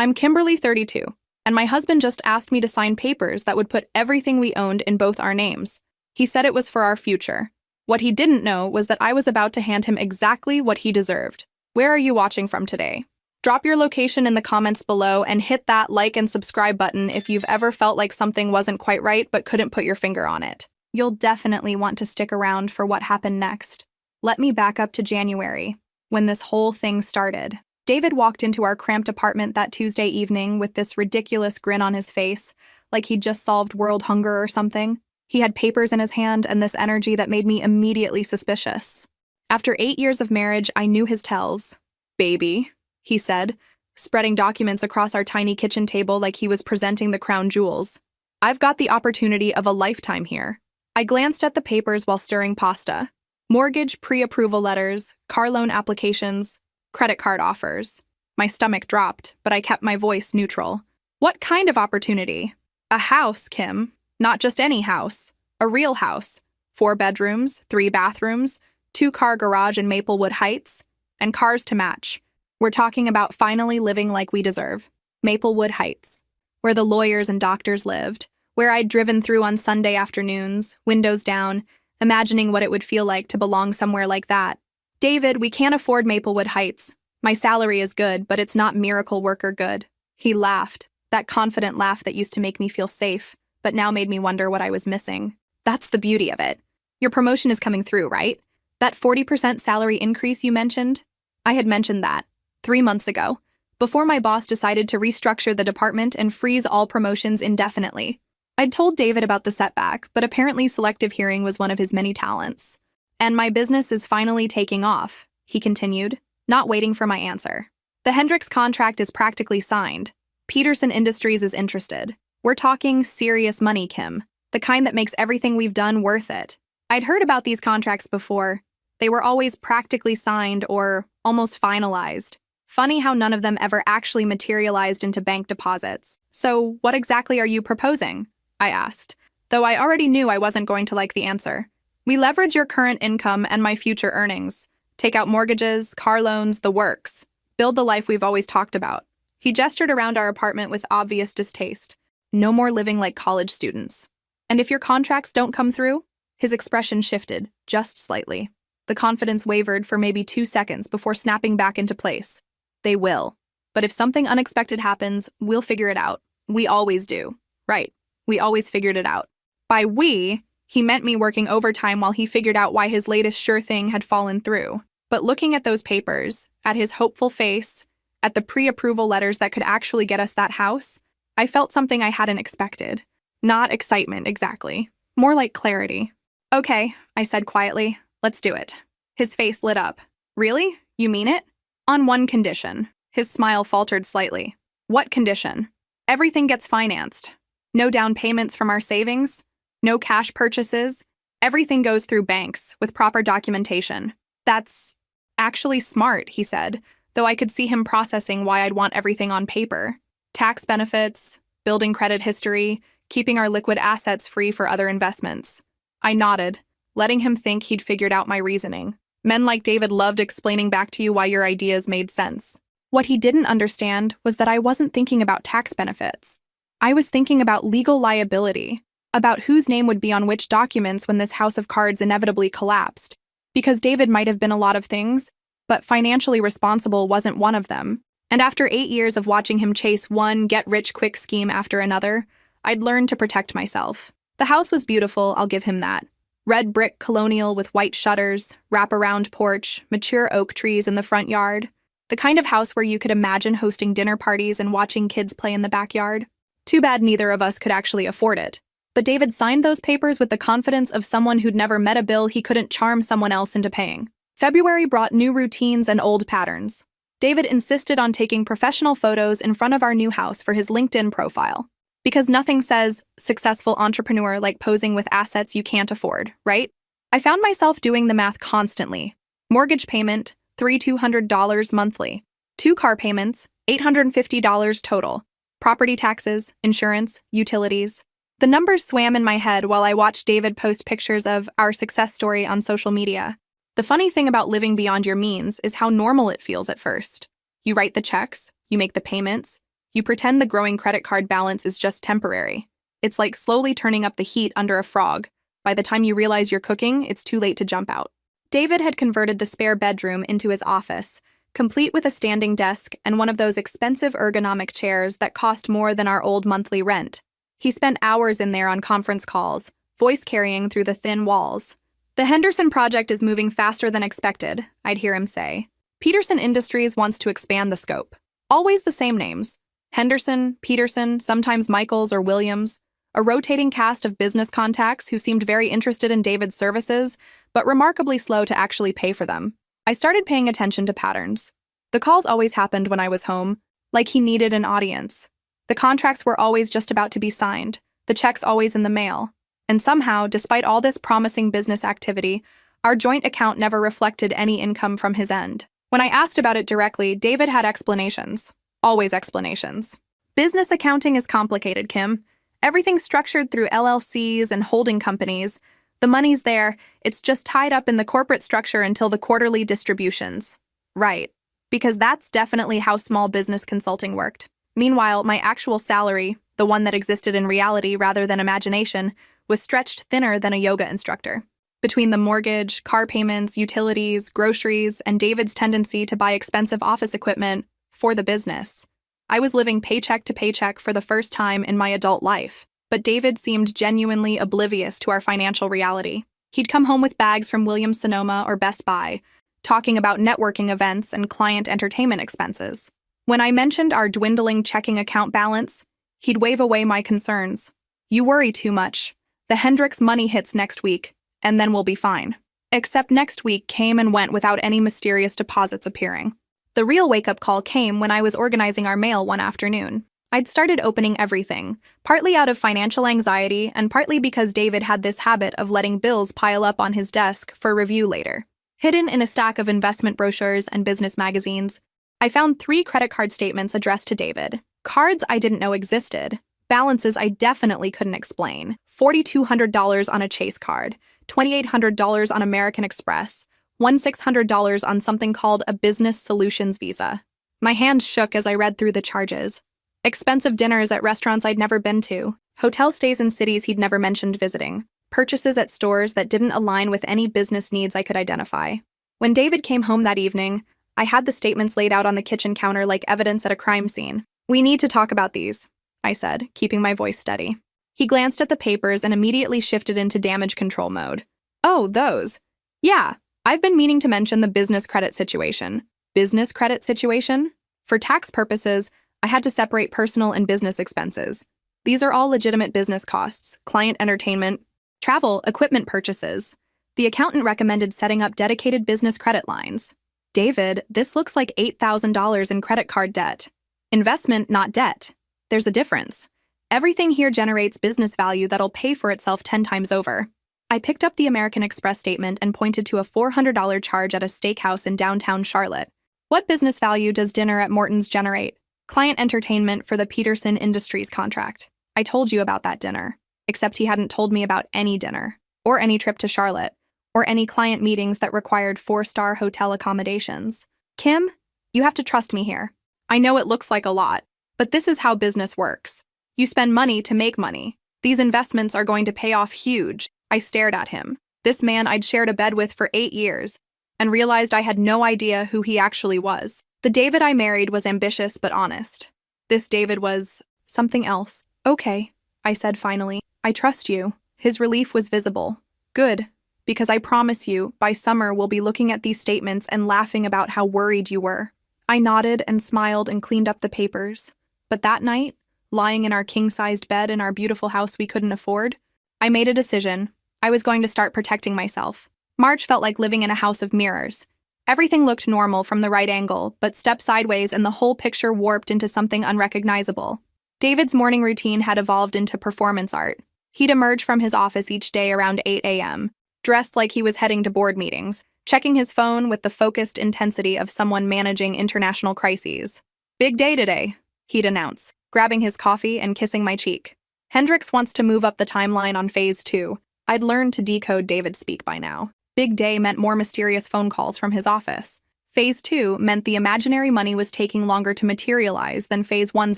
I'm Kimberly, 32, and my husband just asked me to sign papers that would put everything we owned in both our names. He said it was for our future. What he didn't know was that I was about to hand him exactly what he deserved. Where are you watching from today? Drop your location in the comments below and hit that like and subscribe button if you've ever felt like something wasn't quite right but couldn't put your finger on it. You'll definitely want to stick around for what happened next. Let me back up to January, when this whole thing started. David walked into our cramped apartment that Tuesday evening with this ridiculous grin on his face, like he'd just solved world hunger or something. He had papers in his hand and this energy that made me immediately suspicious. After 8 years of marriage, I knew his tells. "Baby," he said, spreading documents across our tiny kitchen table like he was presenting the crown jewels. "I've got the opportunity of a lifetime here." I glanced at the papers while stirring pasta. Mortgage pre-approval letters, car loan applications, credit card offers. My stomach dropped, but I kept my voice neutral. What kind of opportunity? A house, Kim. Not just any house. A real house. 4 bedrooms, 3 bathrooms, 2-car garage in Maplewood Heights, and cars to match. We're talking about finally living like we deserve. Maplewood Heights, where the lawyers and doctors lived, where I'd driven through on Sunday afternoons, windows down, imagining what it would feel like to belong somewhere like that. "David, we can't afford Maplewood Heights. My salary is good, but it's not miracle worker good." He laughed, that confident laugh that used to make me feel safe, but now made me wonder what I was missing. "That's the beauty of it. Your promotion is coming through, right? That 40% salary increase you mentioned?" I had mentioned that 3 months ago, before my boss decided to restructure the department and freeze all promotions indefinitely. I'd told David about the setback, but apparently selective hearing was one of his many talents. "And my business is finally taking off," he continued, not waiting for my answer. "The Hendricks contract is practically signed. Peterson Industries is interested. We're talking serious money, Kim, the kind that makes everything we've done worth it." I'd heard about these contracts before. They were always practically signed or almost finalized. Funny how none of them ever actually materialized into bank deposits. "So, what exactly are you proposing?" I asked, though I already knew I wasn't going to like the answer. "We leverage your current income and my future earnings. Take out mortgages, car loans, the works. Build the life we've always talked about." He gestured around our apartment with obvious distaste. "No more living like college students. And if your contracts don't come through?" His expression shifted, just slightly. The confidence wavered for maybe 2 seconds before snapping back into place. "They will. But if something unexpected happens, we'll figure it out. We always do. Right. We always figured it out." By we, he meant me working overtime while he figured out why his latest sure thing had fallen through. But looking at those papers, at his hopeful face, at the pre-approval letters that could actually get us that house, I felt something I hadn't expected. Not excitement, exactly. More like clarity. "Okay," I said quietly. "Let's do it." His face lit up. "Really? You mean it?" "On one condition." His smile faltered slightly. "What condition?" "Everything gets financed. No down payments from our savings. No cash purchases. Everything goes through banks with proper documentation." "That's actually smart," he said, though I could see him processing why I'd want everything on paper. Tax benefits, building credit history, keeping our liquid assets free for other investments. I nodded, letting him think he'd figured out my reasoning. Men like David loved explaining back to you why your ideas made sense. What he didn't understand was that I wasn't thinking about tax benefits. I was thinking about legal liability, about whose name would be on which documents when this house of cards inevitably collapsed. Because David might have been a lot of things, but financially responsible wasn't one of them. And after 8 years of watching him chase one get-rich-quick scheme after another, I'd learned to protect myself. The house was beautiful, I'll give him that. Red brick colonial with white shutters, wraparound porch, mature oak trees in the front yard. The kind of house where you could imagine hosting dinner parties and watching kids play in the backyard. Too bad neither of us could actually afford it. But David signed those papers with the confidence of someone who'd never met a bill he couldn't charm someone else into paying. February brought new routines and old patterns. David insisted on taking professional photos in front of our new house for his LinkedIn profile. Because nothing says successful entrepreneur like posing with assets you can't afford, right? I found myself doing the math constantly. Mortgage payment, $3,200 monthly. 2 car payments, $850 total. Property taxes, insurance, utilities. The numbers swam in my head while I watched David post pictures of our success story on social media. The funny thing about living beyond your means is how normal it feels at first. You write the checks, you make the payments, You pretend the growing credit card balance is just temporary. It's like slowly turning up the heat under a frog. By the time you realize you're cooking, it's too late to jump out. David had converted the spare bedroom into his office, complete with a standing desk and one of those expensive ergonomic chairs that cost more than our old monthly rent. He spent hours in there on conference calls, voice carrying through the thin walls. "The Henderson project is moving faster than expected," I'd hear him say. "Peterson Industries wants to expand the scope." Always the same names. Henderson, Peterson, sometimes Michaels or Williams. A rotating cast of business contacts who seemed very interested in David's services, but remarkably slow to actually pay for them. I started paying attention to patterns. The calls always happened when I was home, like he needed an audience. The contracts were always just about to be signed, the checks always in the mail. And somehow, despite all this promising business activity, our joint account never reflected any income from his end. When I asked about it directly, David had explanations. Always explanations. "Business accounting is complicated, Kim. Everything's structured through LLCs and holding companies. The money's there, it's just tied up in the corporate structure until the quarterly distributions." Right. Because that's definitely how small business consulting worked. Meanwhile, my actual salary, the one that existed in reality rather than imagination, was stretched thinner than a yoga instructor. Between the mortgage, car payments, utilities, groceries, and David's tendency to buy expensive office equipment for the business, I was living paycheck to paycheck for the first time in my adult life. But David seemed genuinely oblivious to our financial reality. He'd come home with bags from Williams-Sonoma or Best Buy, talking about networking events and client entertainment expenses. When I mentioned our dwindling checking account balance, he'd wave away my concerns. "You worry too much. The Hendricks money hits next week, and then we'll be fine." Except next week came and went without any mysterious deposits appearing. The real wake-up call came when I was organizing our mail one afternoon. I'd started opening everything, partly out of financial anxiety and partly because David had this habit of letting bills pile up on his desk for review later. Hidden in a stack of investment brochures and business magazines, I found 3 credit card statements addressed to David. Cards I didn't know existed. Balances I definitely couldn't explain. $4,200 on a Chase card, $2,800 on American Express, $1,600 on something called a Business Solutions Visa. My hands shook as I read through the charges. Expensive dinners at restaurants I'd never been to, hotel stays in cities he'd never mentioned visiting, purchases at stores that didn't align with any business needs I could identify. When David came home that evening, I had the statements laid out on the kitchen counter like evidence at a crime scene. "We need to talk about these," I said, keeping my voice steady. He glanced at the papers and immediately shifted into damage control mode. "Oh, those. Yeah, I've been meaning to mention the business credit situation." Business credit situation? For tax purposes, I had to separate personal and business expenses. These are all legitimate business costs, client entertainment, travel, equipment purchases. The accountant recommended setting up dedicated business credit lines. "David, this looks like $8,000 in credit card debt. Investment, not debt. There's a difference. Everything here generates business value that'll pay for itself 10 times over." I picked up the American Express statement and pointed to a $400 charge at a steakhouse in downtown Charlotte. "What business value does dinner at Morton's generate?" "Client entertainment for the Peterson Industries contract. I told you about that dinner." Except he hadn't told me about any dinner, or any trip to Charlotte, or any client meetings that required 4-star hotel accommodations. "Kim, you have to trust me here. I know it looks like a lot, but this is how business works. You spend money to make money. These investments are going to pay off huge." I stared at him. This man I'd shared a bed with for 8 years, and realized I had no idea who he actually was. The David I married was ambitious but honest. This David was something else. "Okay," I said finally. "I trust you." His relief was visible. "Good, because I promise you, by summer we'll be looking at these statements and laughing about how worried you were." I nodded and smiled and cleaned up the papers. But that night, lying in our king-sized bed in our beautiful house we couldn't afford, I made a decision. I was going to start protecting myself. March felt like living in a house of mirrors. Everything looked normal from the right angle, but step sideways and the whole picture warped into something unrecognizable. David's morning routine had evolved into performance art. He'd emerge from his office each day around 8 a.m., dressed like he was heading to board meetings, checking his phone with the focused intensity of someone managing international crises. "Big day today," he'd announce, grabbing his coffee and kissing my cheek. "Hendricks wants to move up the timeline on phase 2. I'd learned to decode David's speak by now. Big day meant more mysterious phone calls from his office. Phase 2 meant the imaginary money was taking longer to materialize than Phase 1's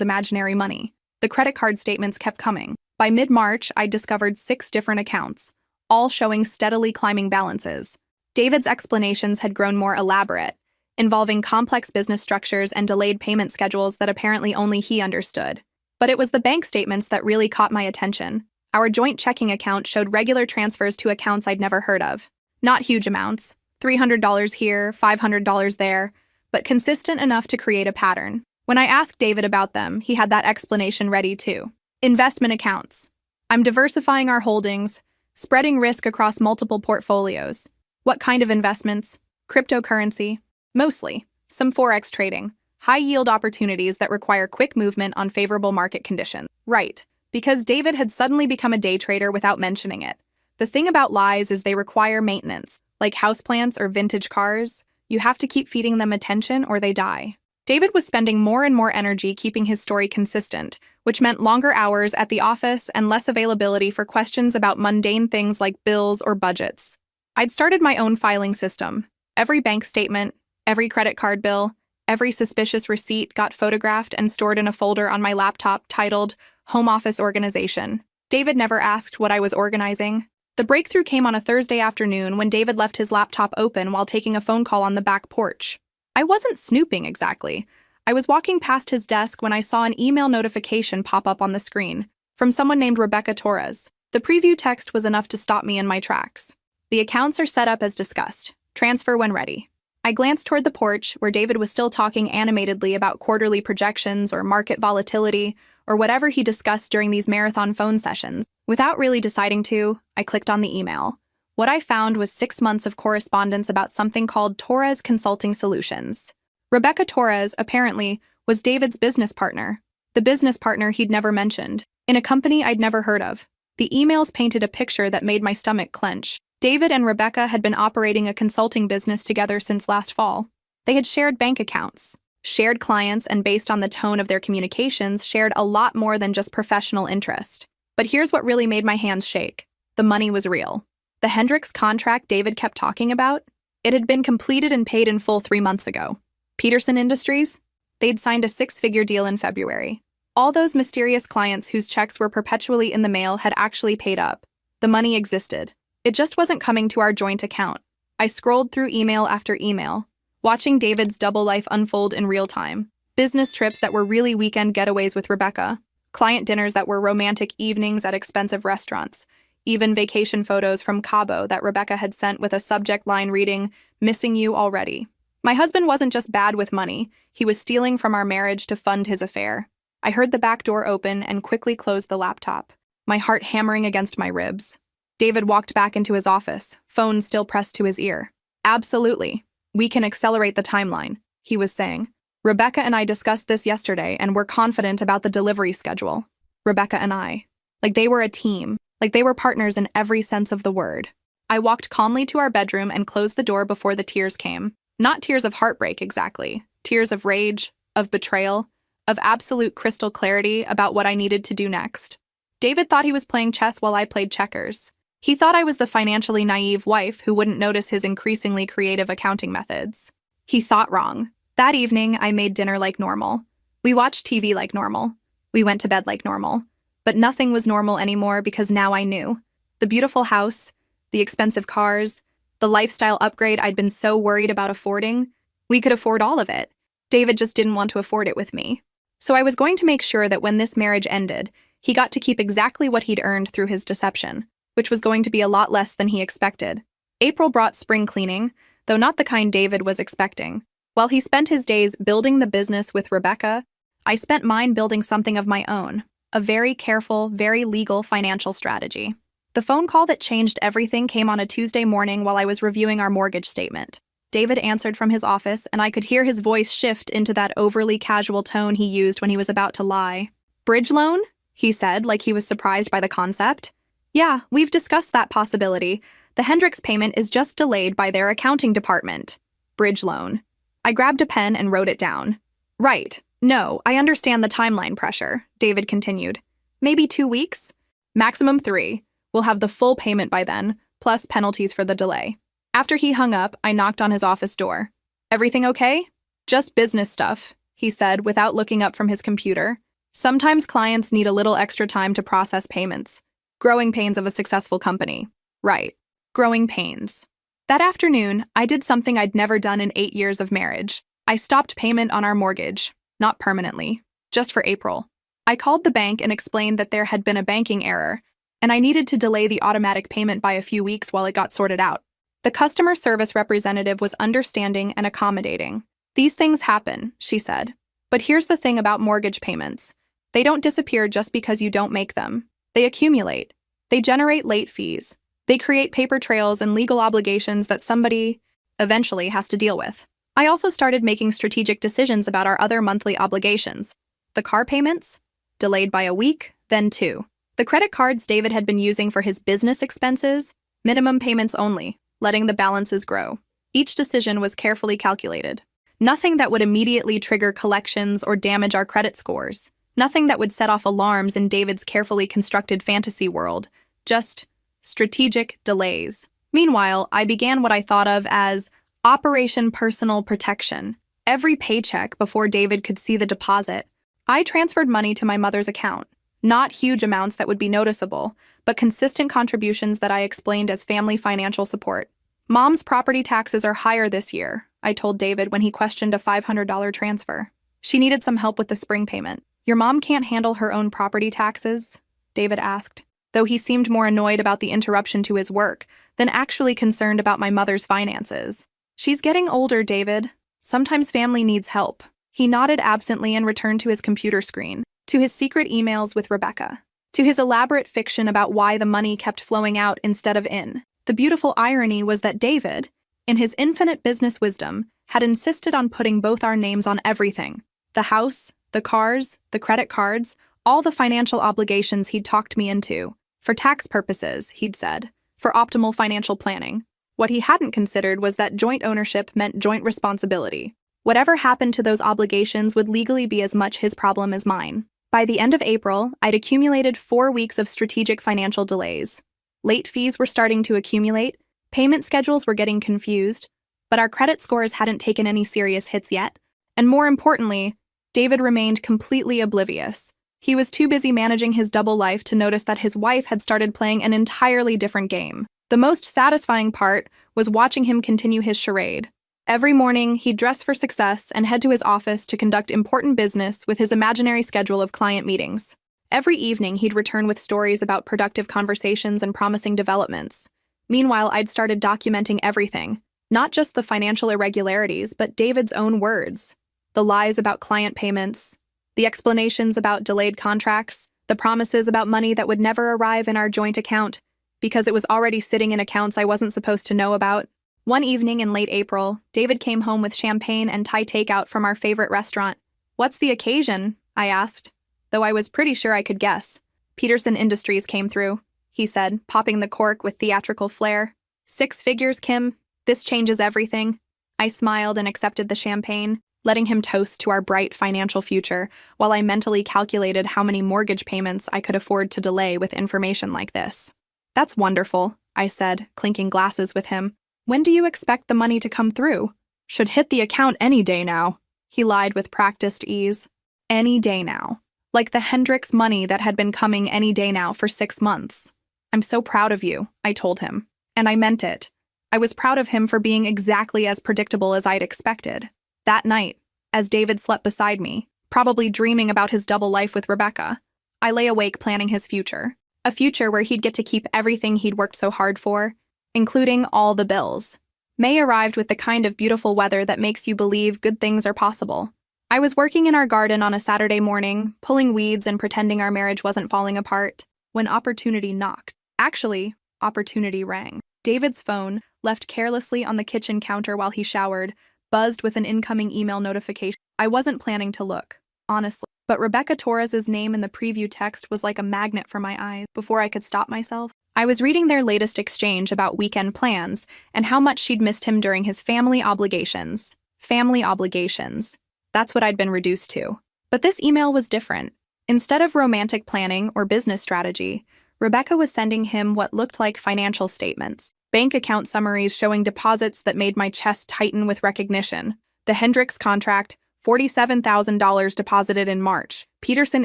imaginary money. The credit card statements kept coming. By mid-March, I discovered 6 different accounts, all showing steadily climbing balances. David's explanations had grown more elaborate, involving complex business structures and delayed payment schedules that apparently only he understood. But it was the bank statements that really caught my attention. Our joint checking account showed regular transfers to accounts I'd never heard of. Not huge amounts, $300 here, $500 there, but consistent enough to create a pattern. When I asked David about them, he had that explanation ready too. Investment accounts. I'm diversifying our holdings, spreading risk across multiple portfolios. What kind of investments? Cryptocurrency. Mostly. Some forex trading. High-yield opportunities that require quick movement on favorable market conditions. Right. Because David had suddenly become a day trader without mentioning it. The thing about lies is they require maintenance. Like houseplants or vintage cars, you have to keep feeding them attention or they die. David was spending more and more energy keeping his story consistent, which meant longer hours at the office and less availability for questions about mundane things like bills or budgets. I'd started my own filing system. Every bank statement, every credit card bill, every suspicious receipt got photographed and stored in a folder on my laptop titled Home Office Organization. David never asked what I was organizing. The breakthrough came on a Thursday afternoon when David left his laptop open while taking a phone call on the back porch. I wasn't snooping exactly. I was walking past his desk when I saw an email notification pop up on the screen from someone named Rebecca Torres. The preview text was enough to stop me in my tracks. The accounts are set up as discussed. Transfer when ready. I glanced toward the porch, where David was still talking animatedly about quarterly projections or market volatility, or whatever he discussed during these marathon phone sessions. Without really deciding to, I clicked on the email. What I found was 6 months of correspondence about something called Torres Consulting Solutions. Rebecca Torres, apparently, was David's business partner. The business partner he'd never mentioned, in a company I'd never heard of. The emails painted a picture that made my stomach clench. David and Rebecca had been operating a consulting business together since last fall. They had shared bank accounts, shared clients, and based on the tone of their communications, shared a lot more than just professional interest. But here's what really made my hands shake. The money was real. The Hendricks contract David kept talking about? It had been completed and paid in full 3 months ago. Peterson Industries? They'd signed a 6-figure deal in February. All those mysterious clients whose checks were perpetually in the mail had actually paid up. The money existed. It just wasn't coming to our joint account. I scrolled through email after email, watching David's double life unfold in real time. Business trips that were really weekend getaways with Rebecca. Client dinners that were romantic evenings at expensive restaurants. Even vacation photos from Cabo that Rebecca had sent with a subject line reading, "Missing you already." My husband wasn't just bad with money, he was stealing from our marriage to fund his affair. I heard the back door open and quickly closed the laptop, my heart hammering against my ribs. David walked back into his office, phone still pressed to his ear. "Absolutely. We can accelerate the timeline," he was saying. "Rebecca and I discussed this yesterday and we're confident about the delivery schedule." Rebecca and I. Like they were a team. Like they were partners in every sense of the word. I walked calmly to our bedroom and closed the door before the tears came. Not tears of heartbreak exactly. Tears of rage, of betrayal, of absolute crystal clarity about what I needed to do next. David thought he was playing chess while I played checkers. He thought I was the financially naive wife who wouldn't notice his increasingly creative accounting methods. He thought wrong. That evening, I made dinner like normal. We watched TV like normal. We went to bed like normal. But nothing was normal anymore because now I knew. The beautiful house, the expensive cars, the lifestyle upgrade I'd been so worried about affording, we could afford all of it. David just didn't want to afford it with me. So I was going to make sure that when this marriage ended, he got to keep exactly what he'd earned through his deception, which was going to be a lot less than he expected. April brought spring cleaning, though not the kind David was expecting. While he spent his days building the business with Rebecca, I spent mine building something of my own. A very careful, very legal financial strategy. The phone call that changed everything came on a Tuesday morning while I was reviewing our mortgage statement. David answered from his office, and I could hear his voice shift into that overly casual tone he used when he was about to lie. "Bridge loan?" he said, like he was surprised by the concept. "Yeah, we've discussed that possibility. The Hendricks payment is just delayed by their accounting department." Bridge loan. I grabbed a pen and wrote it down. "Right. No, I understand the timeline pressure," David continued. "Maybe 2 weeks? Maximum 3. We'll have the full payment by then, plus penalties for the delay." After he hung up, I knocked on his office door. Everything okay? Just business stuff, he said without looking up from his computer. Sometimes clients need a little extra time to process payments. Growing pains of a successful company. Right. Growing pains. That afternoon, I did something I'd never done in 8 years of marriage. I stopped payment on our mortgage. Not permanently. Just for April. I called the bank and explained that there had been a banking error, and I needed to delay the automatic payment by a few weeks while it got sorted out. The customer service representative was understanding and accommodating. These things happen, she said. But here's the thing about mortgage payments. They don't disappear just because you don't make them. They accumulate. They generate late fees. They create paper trails and legal obligations that somebody eventually has to deal with. I also started making strategic decisions about our other monthly obligations. The car payments? Delayed by a week, then 2. The credit cards David had been using for his business expenses? Minimum payments only, letting the balances grow. Each decision was carefully calculated. Nothing that would immediately trigger collections or damage our credit scores. Nothing that would set off alarms in David's carefully constructed fantasy world. Just strategic delays. Meanwhile, I began what I thought of as Operation Personal Protection. Every paycheck, before David could see the deposit, I transferred money to my mother's account. Not huge amounts that would be noticeable, but consistent contributions that I explained as family financial support. Mom's property taxes are higher this year, I told David when he questioned a $500 transfer. She needed some help with the spring payment. Your mom can't handle her own property taxes? David asked, though he seemed more annoyed about the interruption to his work than actually concerned about my mother's finances. She's getting older, David. Sometimes family needs help. He nodded absently and returned to his computer screen, to his secret emails with Rebecca, to his elaborate fiction about why the money kept flowing out instead of in. The beautiful irony was that David, in his infinite business wisdom, had insisted on putting both our names on everything. The house, the cars, the credit cards, all the financial obligations he'd talked me into. For tax purposes, he'd said. For optimal financial planning. What he hadn't considered was that joint ownership meant joint responsibility. Whatever happened to those obligations would legally be as much his problem as mine. By the end of April, I'd accumulated 4 weeks of strategic financial delays. Late fees were starting to accumulate, payment schedules were getting confused, but our credit scores hadn't taken any serious hits yet. And more importantly, David remained completely oblivious. He was too busy managing his double life to notice that his wife had started playing an entirely different game. The most satisfying part was watching him continue his charade. Every morning, he'd dress for success and head to his office to conduct important business with his imaginary schedule of client meetings. Every evening, he'd return with stories about productive conversations and promising developments. Meanwhile, I'd started documenting everything, not just the financial irregularities, but David's own words. The lies about client payments, the explanations about delayed contracts, the promises about money that would never arrive in our joint account because it was already sitting in accounts I wasn't supposed to know about. One evening in late April, David came home with champagne and Thai takeout from our favorite restaurant. "What's the occasion?" I asked, though I was pretty sure I could guess. "Peterson Industries came through," he said, popping the cork with theatrical flair. "6 figures, Kim. This changes everything." I smiled and accepted the champagne, letting him toast to our bright financial future, while I mentally calculated how many mortgage payments I could afford to delay with information like this. "That's wonderful," I said, clinking glasses with him. "When do you expect the money to come through?" "Should hit the account any day now," he lied with practiced ease. Any day now. Like the Hendricks money that had been coming any day now for 6 months. "I'm so proud of you," I told him. And I meant it. I was proud of him for being exactly as predictable as I'd expected. That night, as David slept beside me, probably dreaming about his double life with Rebecca, I lay awake planning his future. A future where he'd get to keep everything he'd worked so hard for, including all the bills. May arrived with the kind of beautiful weather that makes you believe good things are possible. I was working in our garden on a Saturday morning, pulling weeds and pretending our marriage wasn't falling apart, when opportunity knocked. Actually, opportunity rang. David's phone, left carelessly on the kitchen counter while he showered, buzzed with an incoming email notification. I wasn't planning to look, honestly, but Rebecca Torres's name in the preview text was like a magnet for my eyes. Before I could stop myself, I was reading their latest exchange about weekend plans and how much she'd missed him during his family obligations. Family obligations. That's what I'd been reduced to. But this email was different. Instead of romantic planning or business strategy, Rebecca was sending him what looked like financial statements, bank account summaries showing deposits that made my chest tighten with recognition. The Hendricks contract, $47,000 deposited in March. Peterson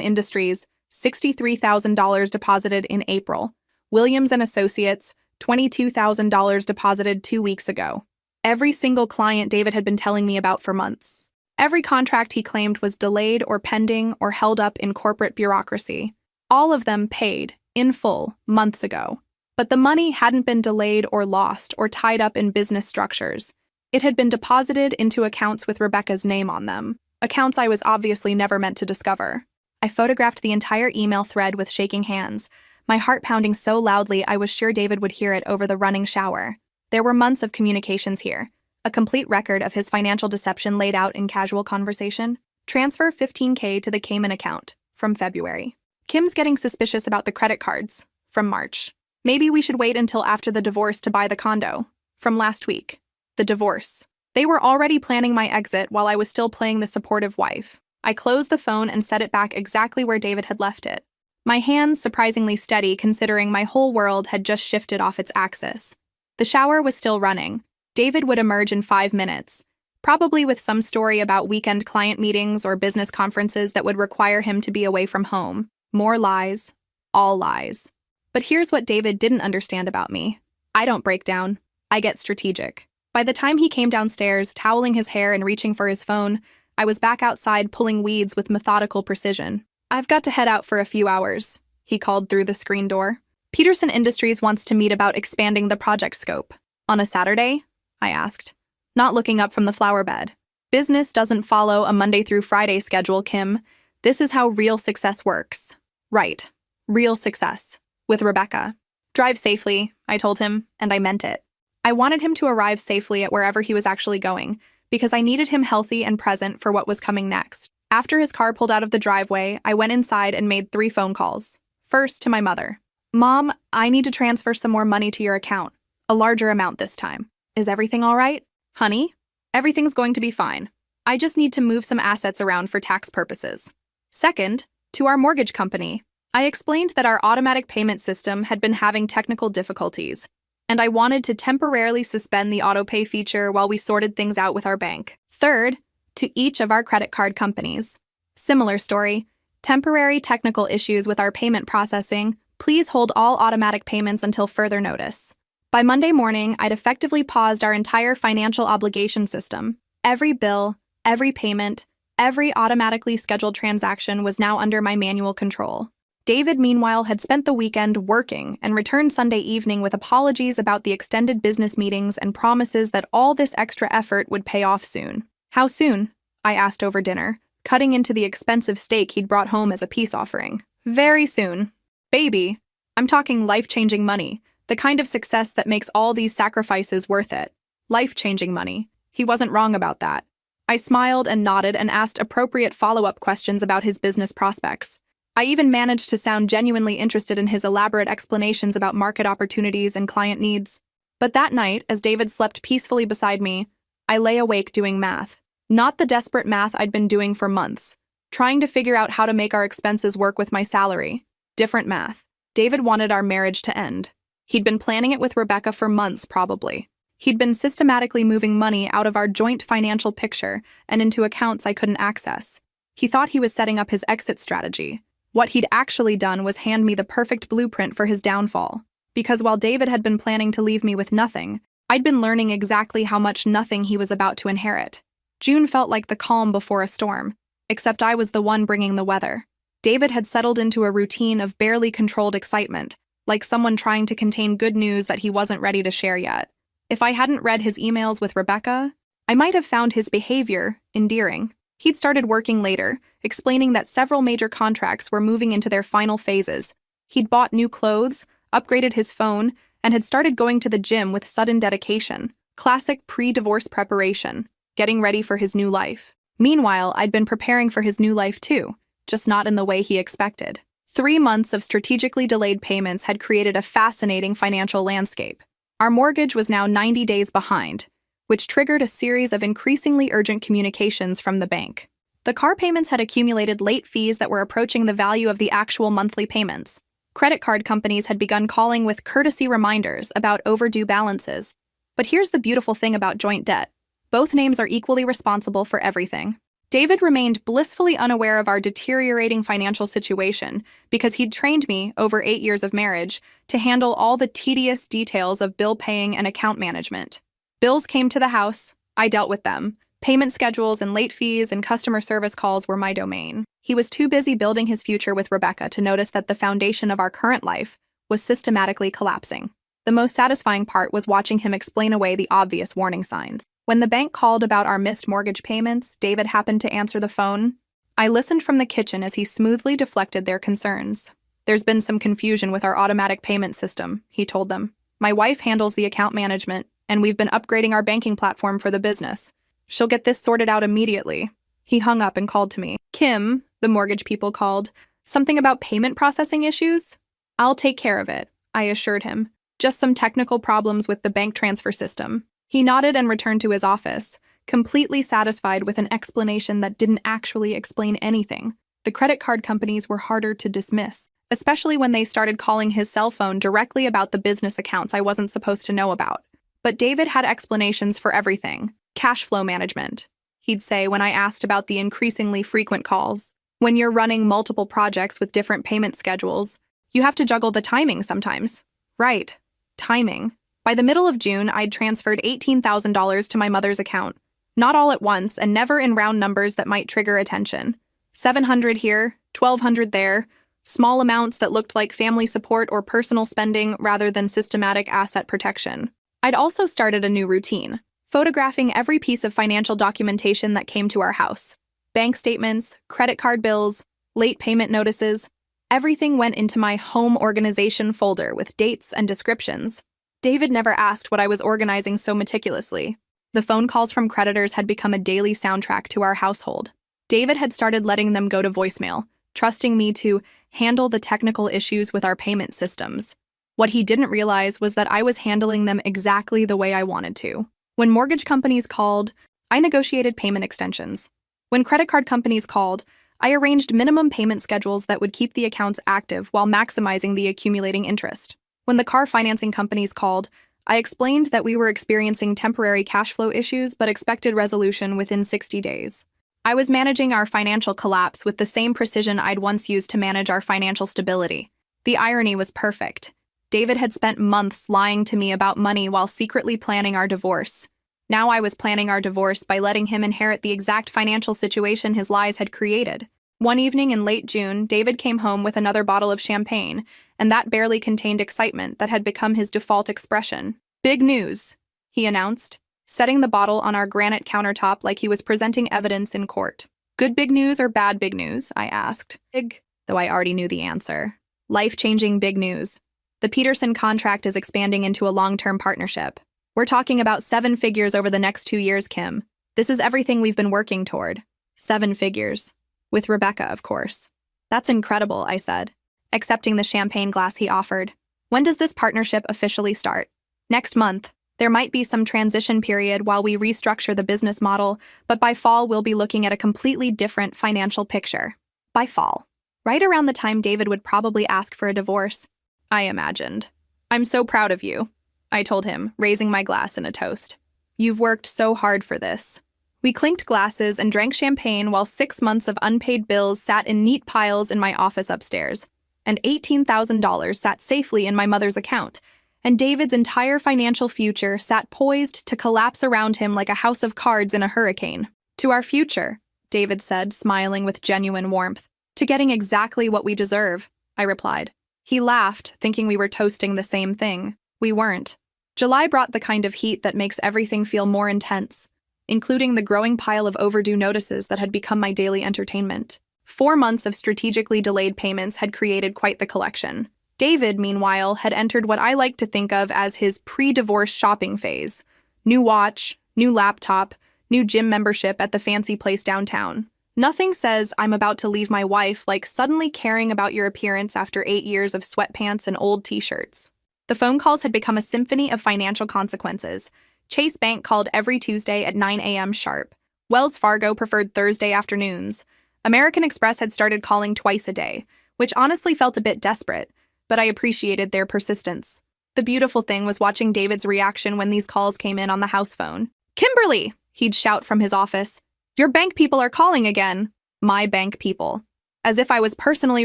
Industries, $63,000 deposited in April. Williams & Associates, $22,000 deposited 2 weeks ago. Every single client David had been telling me about for months. Every contract he claimed was delayed or pending or held up in corporate bureaucracy. All of them paid, in full, months ago. But the money hadn't been delayed or lost or tied up in business structures. It had been deposited into accounts with Rebecca's name on them, accounts I was obviously never meant to discover. I photographed the entire email thread with shaking hands, my heart pounding so loudly I was sure David would hear it over the running shower. There were months of communications here, a complete record of his financial deception laid out in casual conversation. Transfer $15K to the Cayman account, from February. Kim's getting suspicious about the credit cards, from March. Maybe we should wait until after the divorce to buy the condo, from last week. The divorce. They were already planning my exit while I was still playing the supportive wife. I closed the phone and set it back exactly where David had left it. My hands surprisingly steady considering my whole world had just shifted off its axis. The shower was still running. David would emerge in 5 minutes, probably with some story about weekend client meetings or business conferences that would require him to be away from home. More lies. All lies. But here's what David didn't understand about me. I don't break down. I get strategic. By the time he came downstairs, toweling his hair and reaching for his phone, I was back outside pulling weeds with methodical precision. "I've got to head out for a few hours," he called through the screen door. "Peterson Industries wants to meet about expanding the project scope." "On a Saturday?" I asked, not looking up from the flower bed. "Business doesn't follow a Monday through Friday schedule, Kim. This is how real success works." "Right. Real success. With Rebecca." "Drive safely," I told him, and I meant it. I wanted him to arrive safely at wherever he was actually going, because I needed him healthy and present for what was coming next. After his car pulled out of the driveway, I went inside and made 3 phone calls. First, to my mother. "Mom, I need to transfer some more money to your account. A larger amount this time. Is everything all right?" "Honey, everything's going to be fine. I just need to move some assets around for tax purposes." Second, to our mortgage company. I explained that our automatic payment system had been having technical difficulties, and I wanted to temporarily suspend the autopay feature while we sorted things out with our bank. Third, to each of our credit card companies. Similar story. Temporary technical issues with our payment processing. Please hold all automatic payments until further notice. By Monday morning, I'd effectively paused our entire financial obligation system. Every bill, every payment, every automatically scheduled transaction was now under my manual control. David, meanwhile, had spent the weekend working and returned Sunday evening with apologies about the extended business meetings and promises that all this extra effort would pay off soon. "How soon?" I asked over dinner, cutting into the expensive steak he'd brought home as a peace offering. "Very soon. Baby, I'm talking life-changing money, the kind of success that makes all these sacrifices worth it. Life-changing money." He wasn't wrong about that. I smiled and nodded and asked appropriate follow-up questions about his business prospects. I even managed to sound genuinely interested in his elaborate explanations about market opportunities and client needs. But that night, as David slept peacefully beside me, I lay awake doing math. Not the desperate math I'd been doing for months, trying to figure out how to make our expenses work with my salary. Different math. David wanted our marriage to end. He'd been planning it with Rebecca for months, probably. He'd been systematically moving money out of our joint financial picture and into accounts I couldn't access. He thought he was setting up his exit strategy. What he'd actually done was hand me the perfect blueprint for his downfall. Because while David had been planning to leave me with nothing, I'd been learning exactly how much nothing he was about to inherit. June felt like the calm before a storm, except I was the one bringing the weather. David had settled into a routine of barely controlled excitement, like someone trying to contain good news that he wasn't ready to share yet. If I hadn't read his emails with Rebecca, I might have found his behavior endearing. He'd started working later, explaining that several major contracts were moving into their final phases. He'd bought new clothes, upgraded his phone, and had started going to the gym with sudden dedication. Classic pre-divorce preparation, getting ready for his new life. Meanwhile, I'd been preparing for his new life too, just not in the way he expected. 3 months of strategically delayed payments had created a fascinating financial landscape. Our mortgage was now 90 days behind, which triggered a series of increasingly urgent communications from the bank. The car payments had accumulated late fees that were approaching the value of the actual monthly payments. Credit card companies had begun calling with courtesy reminders about overdue balances. But here's the beautiful thing about joint debt. Both names are equally responsible for everything. David remained blissfully unaware of our deteriorating financial situation because he'd trained me, over 8 years of marriage, to handle all the tedious details of bill paying and account management. Bills came to the house, I dealt with them. Payment schedules and late fees and customer service calls were my domain. He was too busy building his future with Rebecca to notice that the foundation of our current life was systematically collapsing. The most satisfying part was watching him explain away the obvious warning signs. When the bank called about our missed mortgage payments, David happened to answer the phone. I listened from the kitchen as he smoothly deflected their concerns. There's been some confusion with our automatic payment system, he told them. My wife handles the account management, and we've been upgrading our banking platform for the business. She'll get this sorted out immediately. He hung up and called to me. Kim, the mortgage people called. Something about payment processing issues? I'll take care of it, I assured him. Just some technical problems with the bank transfer system. He nodded and returned to his office, completely satisfied with an explanation that didn't actually explain anything. The credit card companies were harder to dismiss, especially when they started calling his cell phone directly about the business accounts I wasn't supposed to know about. But David had explanations for everything. Cash flow management, he'd say when I asked about the increasingly frequent calls. When you're running multiple projects with different payment schedules, you have to juggle the timing sometimes. Right, timing. By the middle of June, I'd transferred $18,000 to my mother's account. Not all at once, and never in round numbers that might trigger attention. 700 here, 1,200 there, small amounts that looked like family support or personal spending rather than systematic asset protection. I'd also started a new routine, photographing every piece of financial documentation that came to our house. Bank statements, credit card bills, late payment notices. Everything went into my home organization folder with dates and descriptions. David never asked what I was organizing so meticulously. The phone calls from creditors had become a daily soundtrack to our household. David had started letting them go to voicemail, trusting me to handle the technical issues with our payment systems. What he didn't realize was that I was handling them exactly the way I wanted to. When mortgage companies called, I negotiated payment extensions. When credit card companies called, I arranged minimum payment schedules that would keep the accounts active while maximizing the accumulating interest. When the car financing companies called, I explained that we were experiencing temporary cash flow issues but expected resolution within 60 days. I was managing our financial collapse with the same precision I'd once used to manage our financial stability. The irony was perfect. David had spent months lying to me about money while secretly planning our divorce. Now I was planning our divorce by letting him inherit the exact financial situation his lies had created. One evening in late June, David came home with another bottle of champagne, and that barely contained excitement that had become his default expression. Big news, he announced, setting the bottle on our granite countertop like he was presenting evidence in court. Good big news or bad big news? I asked. Big, though I already knew the answer. Life-changing big news. The Peterson contract is expanding into a long-term partnership. We're talking about 7 figures over the next 2 years, Kim. This is everything we've been working toward. 7 figures. With Rebecca, of course. That's incredible, I said, accepting the champagne glass he offered. When does this partnership officially start? Next month. There might be some transition period while we restructure the business model, but by fall we'll be looking at a completely different financial picture. By fall. Right around the time David would probably ask for a divorce, I imagined. I'm so proud of you, I told him, raising my glass in a toast. You've worked so hard for this. We clinked glasses and drank champagne while 6 months of unpaid bills sat in neat piles in my office upstairs, and $18,000 sat safely in my mother's account, and David's entire financial future sat poised to collapse around him like a house of cards in a hurricane. To our future, David said, smiling with genuine warmth. To getting exactly what we deserve, I replied. He laughed, thinking we were toasting the same thing. We weren't. July brought the kind of heat that makes everything feel more intense, including the growing pile of overdue notices that had become my daily entertainment. 4 months of strategically delayed payments had created quite the collection. David, meanwhile, had entered what I like to think of as his pre-divorce shopping phase. New watch, new laptop, new gym membership at the fancy place downtown. Nothing says I'm about to leave my wife like suddenly caring about your appearance after 8 years of sweatpants and old t-shirts. The phone calls had become a symphony of financial consequences. Chase Bank called every Tuesday at 9 a.m. sharp. Wells Fargo preferred Thursday afternoons. American Express had started calling twice a day, which honestly felt a bit desperate, but I appreciated their persistence. The beautiful thing was watching David's reaction when these calls came in on the house phone. Kimberly! He'd shout from his office, "Your bank people are calling again." My bank people. As if I was personally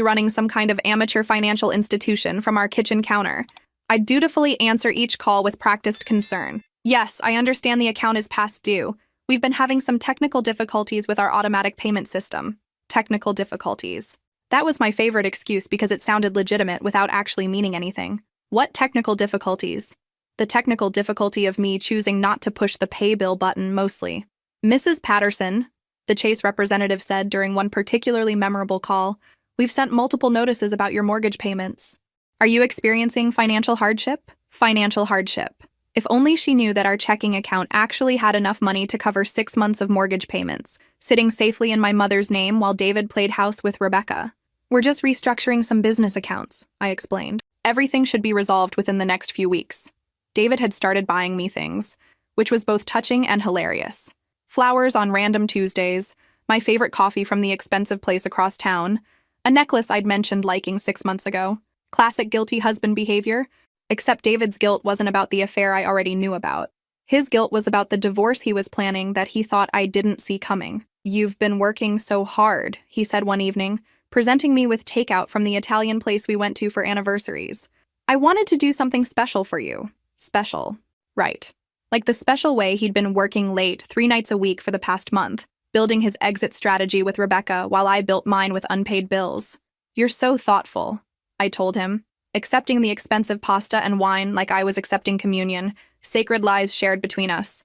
running some kind of amateur financial institution from our kitchen counter. I'd dutifully answer each call with practiced concern. "Yes, I understand the account is past due. We've been having some technical difficulties with our automatic payment system." Technical difficulties. That was my favorite excuse because it sounded legitimate without actually meaning anything. What technical difficulties? The technical difficulty of me choosing not to push the pay bill button mostly. "Mrs. Patterson," the Chase representative said during one particularly memorable call, "we've sent multiple notices about your mortgage payments. Are you experiencing financial hardship?" Financial hardship. If only she knew that our checking account actually had enough money to cover 6 months of mortgage payments, sitting safely in my mother's name while David played house with Rebecca. "We're just restructuring some business accounts," I explained. "Everything should be resolved within the next few weeks." David had started buying me things, which was both touching and hilarious. Flowers on random Tuesdays, my favorite coffee from the expensive place across town, a necklace I'd mentioned liking 6 months ago. Classic guilty husband behavior, except David's guilt wasn't about the affair I already knew about. His guilt was about the divorce he was planning that he thought I didn't see coming. "You've been working so hard," he said one evening, presenting me with takeout from the Italian place we went to for anniversaries. "I wanted to do something special for you." Special. Right. Like the special way he'd been working late 3 nights a week for the past month, building his exit strategy with Rebecca while I built mine with unpaid bills. "You're so thoughtful," I told him, accepting the expensive pasta and wine like I was accepting communion, sacred lies shared between us.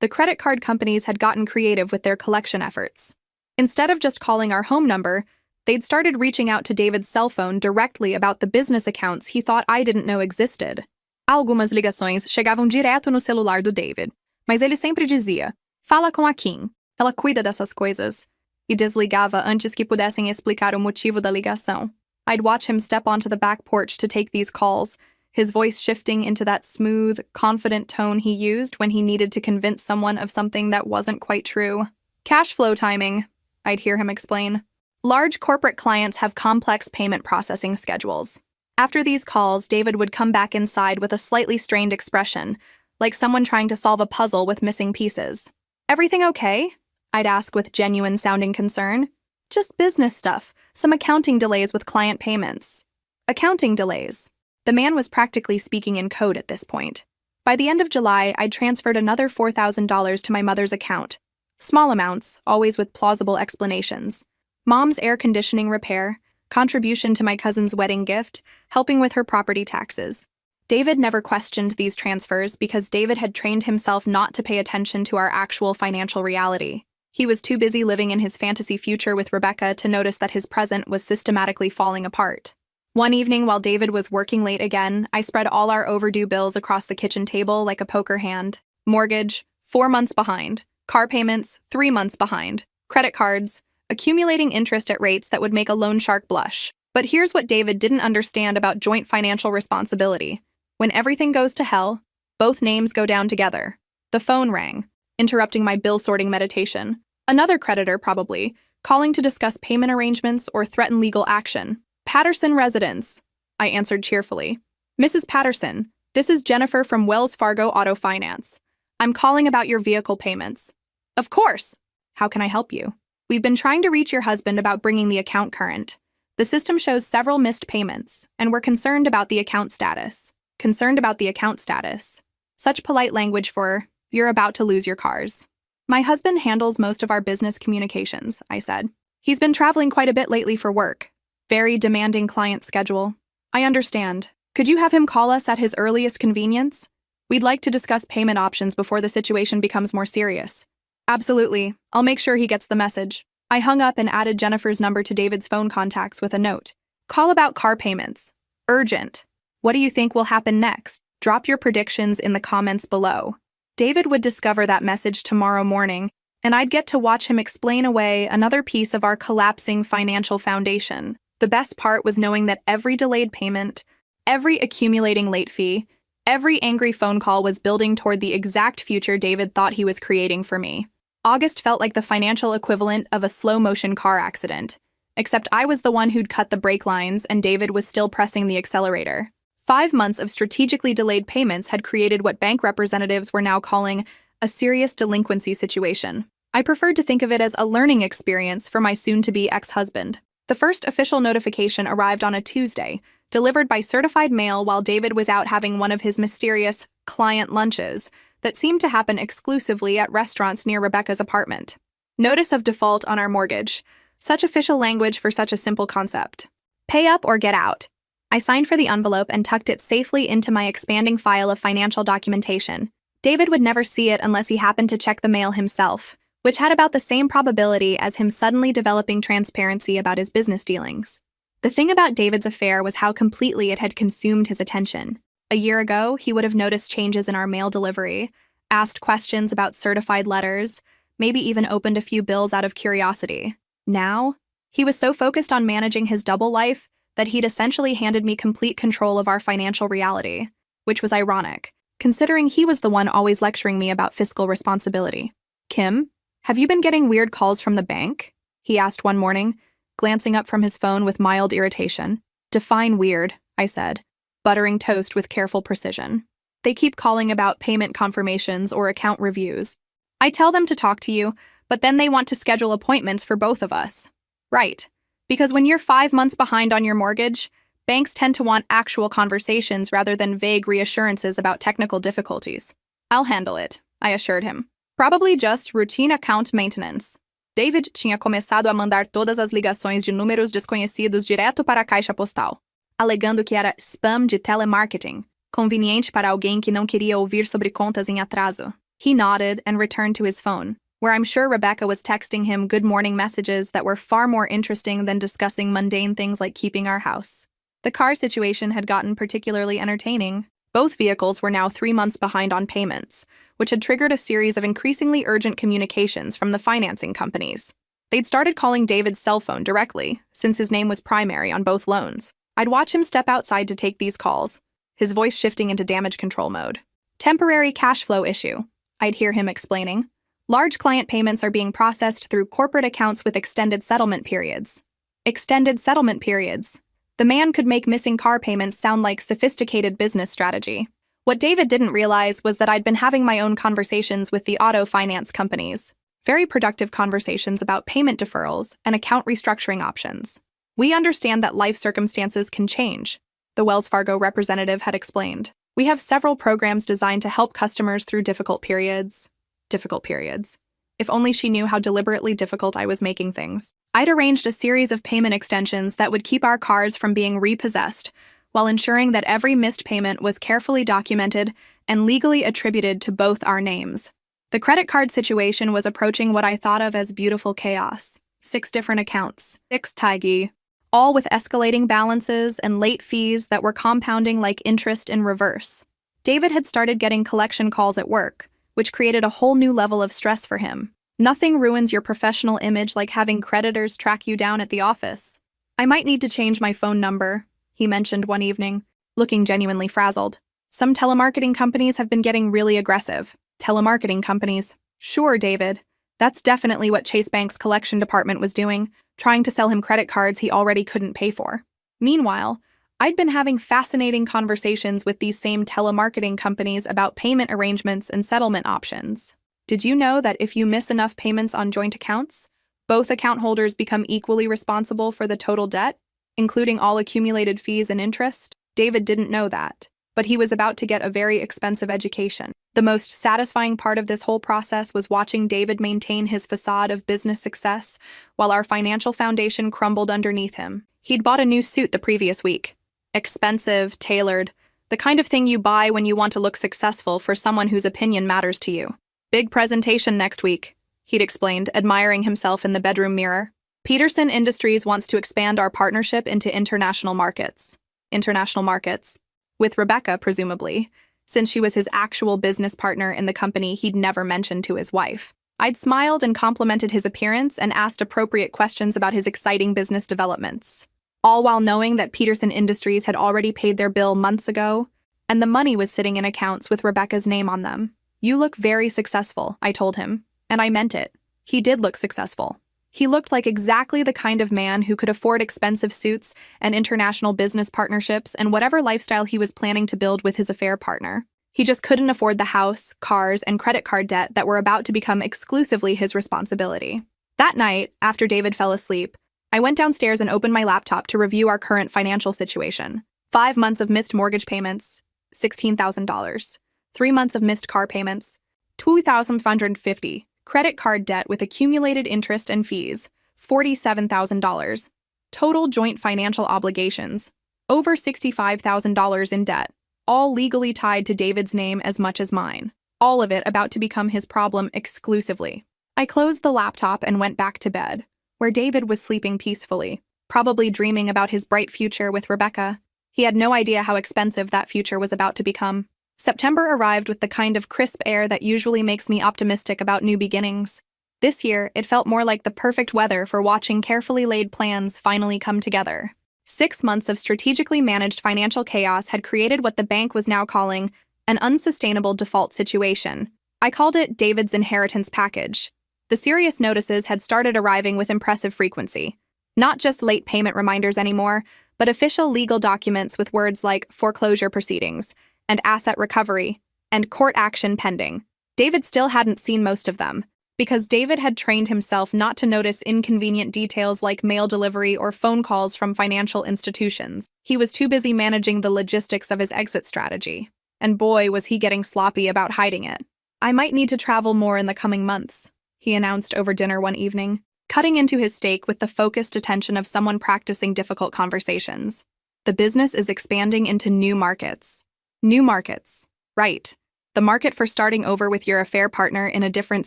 The credit card companies had gotten creative with their collection efforts. Instead of just calling our home number, they'd started reaching out to David's cell phone directly about the business accounts he thought I didn't know existed. Algumas ligações chegavam direto no celular do David, mas ele sempre dizia, "Fala com a Kim, ela cuida dessas coisas," e desligava antes que pudessem explicar o motivo da ligação. I'd watch him step onto the back porch to take these calls, his voice shifting into that smooth, confident tone he used when he needed to convince someone of something that wasn't quite true. "Cash flow timing," I'd hear him explain. Large corporate clients have complex payment processing schedules. After these calls, David would come back inside with a slightly strained expression, like someone trying to solve a puzzle with missing pieces. "Everything okay?" I'd ask with genuine-sounding concern. "Just business stuff, some accounting delays with client payments." Accounting delays. The man was practically speaking in code at this point. By the end of July, I'd transferred another $4,000 to my mother's account. Small amounts, always with plausible explanations. Mom's air conditioning repair, contribution to my cousin's wedding gift, helping with her property taxes. David never questioned these transfers because David had trained himself not to pay attention to our actual financial reality. He was too busy living in his fantasy future with Rebecca to notice that his present was systematically falling apart. One evening while David was working late again, I spread all our overdue bills across the kitchen table like a poker hand. Mortgage, 4 months behind. Car payments, 3 months behind. Credit cards, accumulating interest at rates that would make a loan shark blush. But here's what David didn't understand about joint financial responsibility. When everything goes to hell, both names go down together. The phone rang, interrupting my bill-sorting meditation. Another creditor, probably, calling to discuss payment arrangements or threaten legal action. "Patterson Residence," I answered cheerfully. "Mrs. Patterson, this is Jennifer from Wells Fargo Auto Finance. I'm calling about your vehicle payments." "Of course. How can I help you?" "We've been trying to reach your husband about bringing the account current. The system shows several missed payments, and we're concerned about the account status." Concerned about the account status. Such polite language for, "You're about to lose your cars." "My husband handles most of our business communications," I said. "He's been traveling quite a bit lately for work. Very demanding client schedule." "I understand. Could you have him call us at his earliest convenience? We'd like to discuss payment options before the situation becomes more serious." "Absolutely. I'll make sure he gets the message." I hung up and added Jennifer's number to David's phone contacts with a note. "Call about car payments. Urgent. What do you think will happen next? Drop your predictions in the comments below." David would discover that message tomorrow morning, and I'd get to watch him explain away another piece of our collapsing financial foundation. The best part was knowing that every delayed payment, every accumulating late fee, every angry phone call was building toward the exact future David thought he was creating for me. August felt like the financial equivalent of a slow-motion car accident, except I was the one who'd cut the brake lines and David was still pressing the accelerator. 5 months of strategically delayed payments had created what bank representatives were now calling a serious delinquency situation. I preferred to think of it as a learning experience for my soon-to-be ex-husband. The first official notification arrived on a Tuesday, delivered by certified mail while David was out having one of his mysterious client lunches that seemed to happen exclusively at restaurants near Rebecca's apartment. Notice of default on our mortgage. Such official language for such a simple concept. Pay up or get out. I signed for the envelope and tucked it safely into my expanding file of financial documentation. David would never see it unless he happened to check the mail himself, which had about the same probability as him suddenly developing transparency about his business dealings. The thing about David's affair was how completely it had consumed his attention. A year ago, he would have noticed changes in our mail delivery, asked questions about certified letters, maybe even opened a few bills out of curiosity. Now, he was so focused on managing his double life that he'd essentially handed me complete control of our financial reality, which was ironic, considering he was the one always lecturing me about fiscal responsibility. "Kim, have you been getting weird calls from the bank?" he asked one morning, glancing up from his phone with mild irritation. "Define weird," I said, buttering toast with careful precision. "They keep calling about payment confirmations or account reviews. I tell them to talk to you, but then they want to schedule appointments for both of us." Right. Because when you're 5 months behind on your mortgage, banks tend to want actual conversations rather than vague reassurances about technical difficulties. "I'll handle it," I assured him. "Probably just routine account maintenance." David tinha começado a mandar todas as ligações de números desconhecidos direto para a caixa postal, alegando que era spam de telemarketing, conveniente para alguém que não queria ouvir sobre contas em atraso. He nodded and returned to his phone, where I'm sure Rebecca was texting him good morning messages that were far more interesting than discussing mundane things like keeping our house. The car situation had gotten particularly entertaining. Both vehicles were now 3 months behind on payments, which had triggered a series of increasingly urgent communications from the financing companies. They'd started calling David's cell phone directly, since his name was primary on both loans. I'd watch him step outside to take these calls, his voice shifting into damage control mode. "Temporary cash flow issue," I'd hear him explaining. "Large client payments are being processed through corporate accounts with extended settlement periods." Extended settlement periods. The man could make missing car payments sound like sophisticated business strategy. What David didn't realize was that I'd been having my own conversations with the auto finance companies. Very productive conversations about payment deferrals and account restructuring options. "We understand that life circumstances can change," the Wells Fargo representative had explained. "We have several programs designed to help customers through difficult periods." Difficult periods. If only she knew how deliberately difficult I was making things. I'd arranged a series of payment extensions that would keep our cars from being repossessed, while ensuring that every missed payment was carefully documented and legally attributed to both our names. The credit card situation was approaching what I thought of as beautiful chaos. 6 different accounts, 6 taigi, all with escalating balances and late fees that were compounding like interest in reverse. David had started getting collection calls at work, which created a whole new level of stress for him. Nothing ruins your professional image like having creditors track you down at the office. "I might need to change my phone number," he mentioned one evening, looking genuinely frazzled. "Some telemarketing companies have been getting really aggressive." Telemarketing companies. Sure, David. That's definitely what Chase Bank's collection department was doing, trying to sell him credit cards he already couldn't pay for. Meanwhile, I'd been having fascinating conversations with these same telemarketing companies about payment arrangements and settlement options. "Did you know that if you miss enough payments on joint accounts, both account holders become equally responsible for the total debt, including all accumulated fees and interest?" David didn't know that, but he was about to get a very expensive education. The most satisfying part of this whole process was watching David maintain his facade of business success while our financial foundation crumbled underneath him. He'd bought a new suit the previous week. Expensive, tailored, the kind of thing you buy when you want to look successful for someone whose opinion matters to you. "Big presentation next week," he'd explained, admiring himself in the bedroom mirror. "Peterson Industries wants to expand our partnership into international markets." International markets. With Rebecca, presumably, since she was his actual business partner in the company he'd never mentioned to his wife. I'd smiled and complimented his appearance and asked appropriate questions about his exciting business developments, all while knowing that Peterson Industries had already paid their bill months ago, and the money was sitting in accounts with Rebecca's name on them. "You look very successful," I told him, and I meant it. He did look successful. He looked like exactly the kind of man who could afford expensive suits and international business partnerships and whatever lifestyle he was planning to build with his affair partner. He just couldn't afford the house, cars, and credit card debt that were about to become exclusively his responsibility. That night, after David fell asleep, I went downstairs and opened my laptop to review our current financial situation. 5 months of missed mortgage payments, $16,000. 3 months of missed car payments, $2,550. Credit card debt with accumulated interest and fees, $47,000. Total joint financial obligations, over $65,000 in debt, all legally tied to David's name as much as mine. All of it about to become his problem exclusively. I closed the laptop and went back to bed, where David was sleeping peacefully, probably dreaming about his bright future with Rebecca. He had no idea how expensive that future was about to become. September arrived with the kind of crisp air that usually makes me optimistic about new beginnings. This year, it felt more like the perfect weather for watching carefully laid plans finally come together. 6 months of strategically managed financial chaos had created what the bank was now calling an unsustainable default situation. I called it David's inheritance package. The serious notices had started arriving with impressive frequency. Not just late payment reminders anymore, but official legal documents with words like foreclosure proceedings, and asset recovery, and court action pending. David still hadn't seen most of them, because David had trained himself not to notice inconvenient details like mail delivery or phone calls from financial institutions. He was too busy managing the logistics of his exit strategy. And boy, was he getting sloppy about hiding it. "I might need to travel more in the coming months," he announced over dinner one evening, cutting into his steak with the focused attention of someone practicing difficult conversations. "The business is expanding into new markets." New markets. Right. The market for starting over with your affair partner in a different